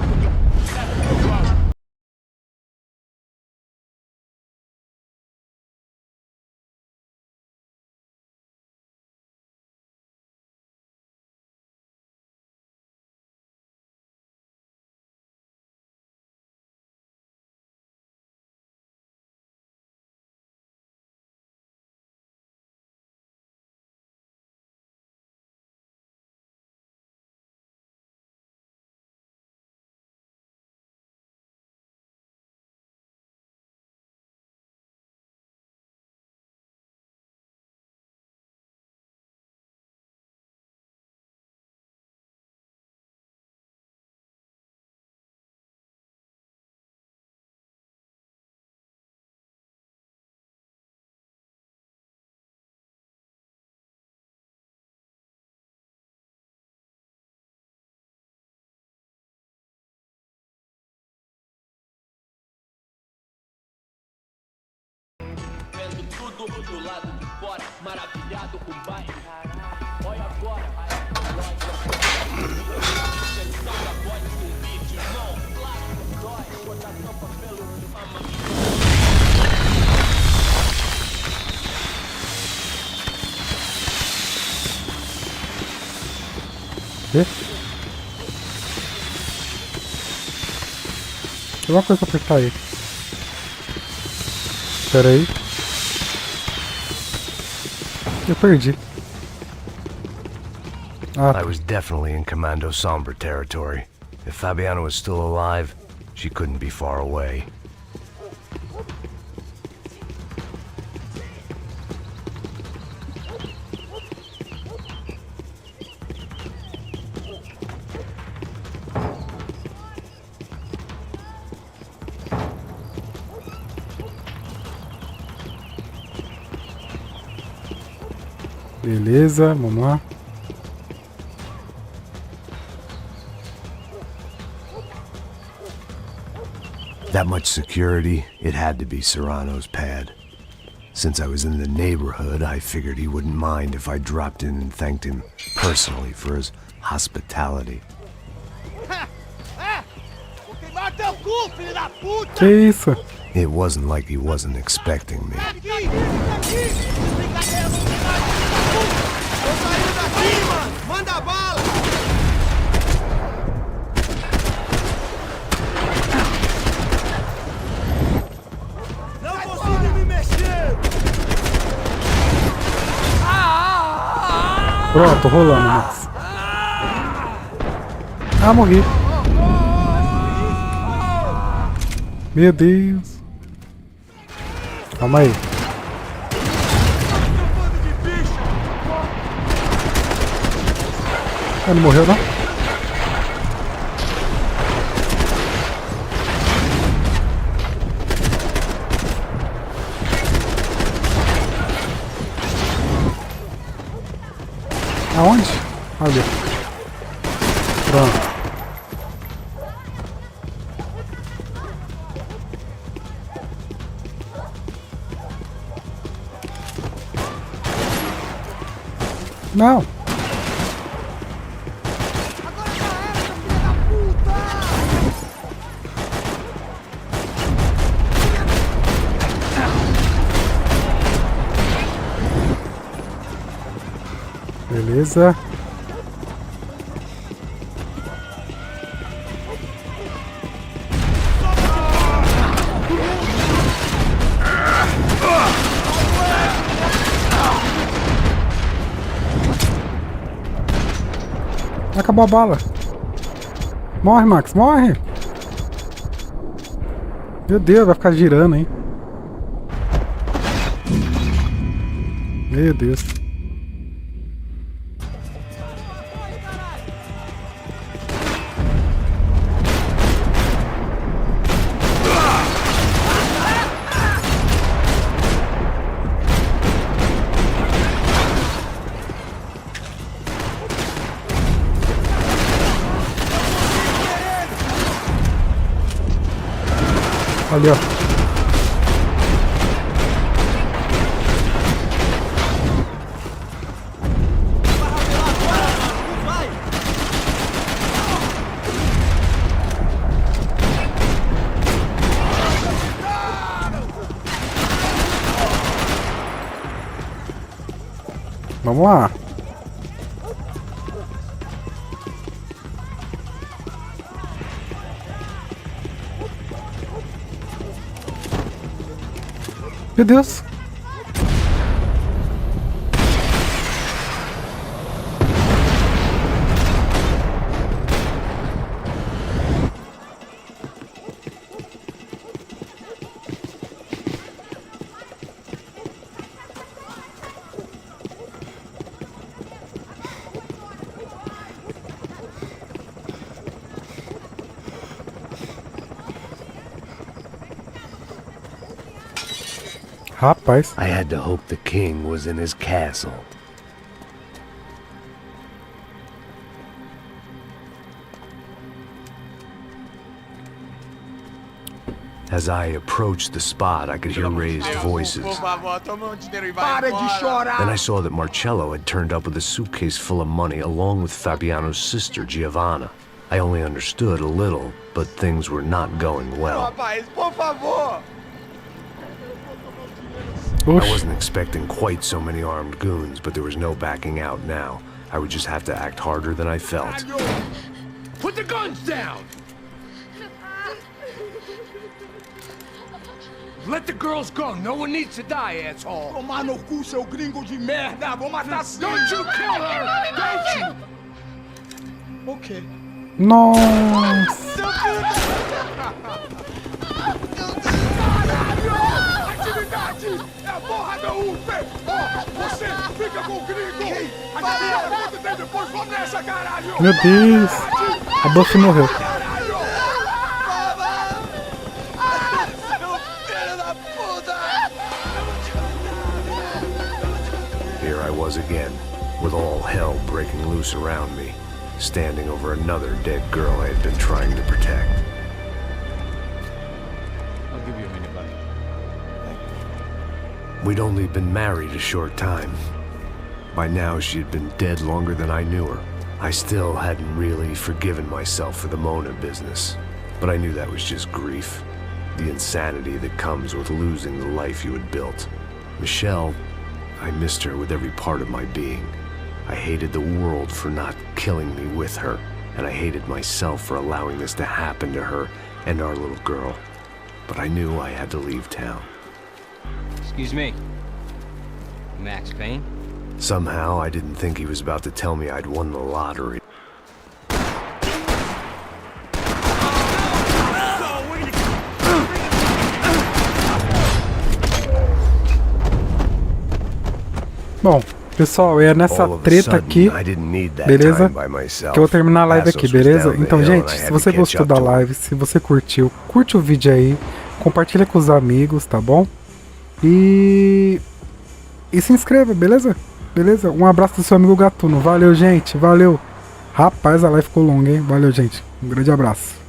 N: Tudo do lado de fora, maravilhado com o bairro. Olha agora, seleção da voz com vídeo, irmão. Claro, dói, cotação, papel,
A: Tem uma coisa pra apertar aí. Espera aí. Eu perdi.
B: I was definitely in Commando Sombre territory. If Fabiena was still alive, she couldn't be far away.
A: Beleza, vamos lá.
B: That much security, it had to be Serrano's pad. Since I was in the neighborhood, I figured he wouldn't mind if I dropped in and thanked him personally for his hospitality.
A: Que isso?
B: It wasn't like he wasn't expecting me.
M: Manda bala! Não consigo me mexer!
A: Pronto, rolando, Max. Ah, morri. Meu Deus. Calma aí. Ah, não morreu não? Aonde? Ali. Pronto. Não. Beleza. Acabou a bala. Morre, Max, morre. Meu Deus, vai ficar girando, hein? Meu Deus. Ali, ó. Vamos lá. Meu Deus. Rapaz.
B: I had to hope the king was in his castle. As I approached the spot, I could hear raised voices. Then I saw that Marcello had turned up with a suitcase full of money along with Fabiano's sister, Giovanna. I only understood a little, but things were not going well. I wasn't expecting quite so many armed goons, but there was no backing out now. I would just have to act harder than I felt.
N: Put the guns down! Let the girls go. No one needs to die, asshole. Tomar no cu, seu gringo de merda. Vou matar sim. Don't you kill her! Don't you?
M: Ok.
A: Nossa.
N: Atividade! É a porra da UP! Ó, você fica com o gringo! A galera tem depois, vamos nessa, caralho!
A: Meu Deus! A Buffy morreu.
B: Here I was again, with all hell breaking loose around me, standing over another dead girl I had been trying to protect.
F: I'll give you a minute, buddy.
B: We'd only been married a short time. By now, she had been dead longer than I knew her. I still hadn't really forgiven myself for the Mona business, but I knew that was just grief. The insanity that comes with losing the life you had built. Michelle, I missed her with every part of my being. I hated the world for not killing me with her, and I hated myself for allowing this to happen to her and our little girl. But I knew I had to leave town.
O: Excuse me. Max Payne?
B: Somehow, I didn't think he was about to tell me I'd won the lottery.
A: Bom, pessoal, é nessa treta aqui, beleza? Que eu vou terminar a live aqui, beleza? Então, gente, se você gostou da live, se você curtiu, curte o vídeo aí, compartilha com os amigos, tá bom? E se inscreva, beleza? Beleza? Um abraço do seu amigo Gatuno. Valeu, gente. Valeu. Rapaz, a live ficou longa, hein? Valeu, gente. Um grande abraço.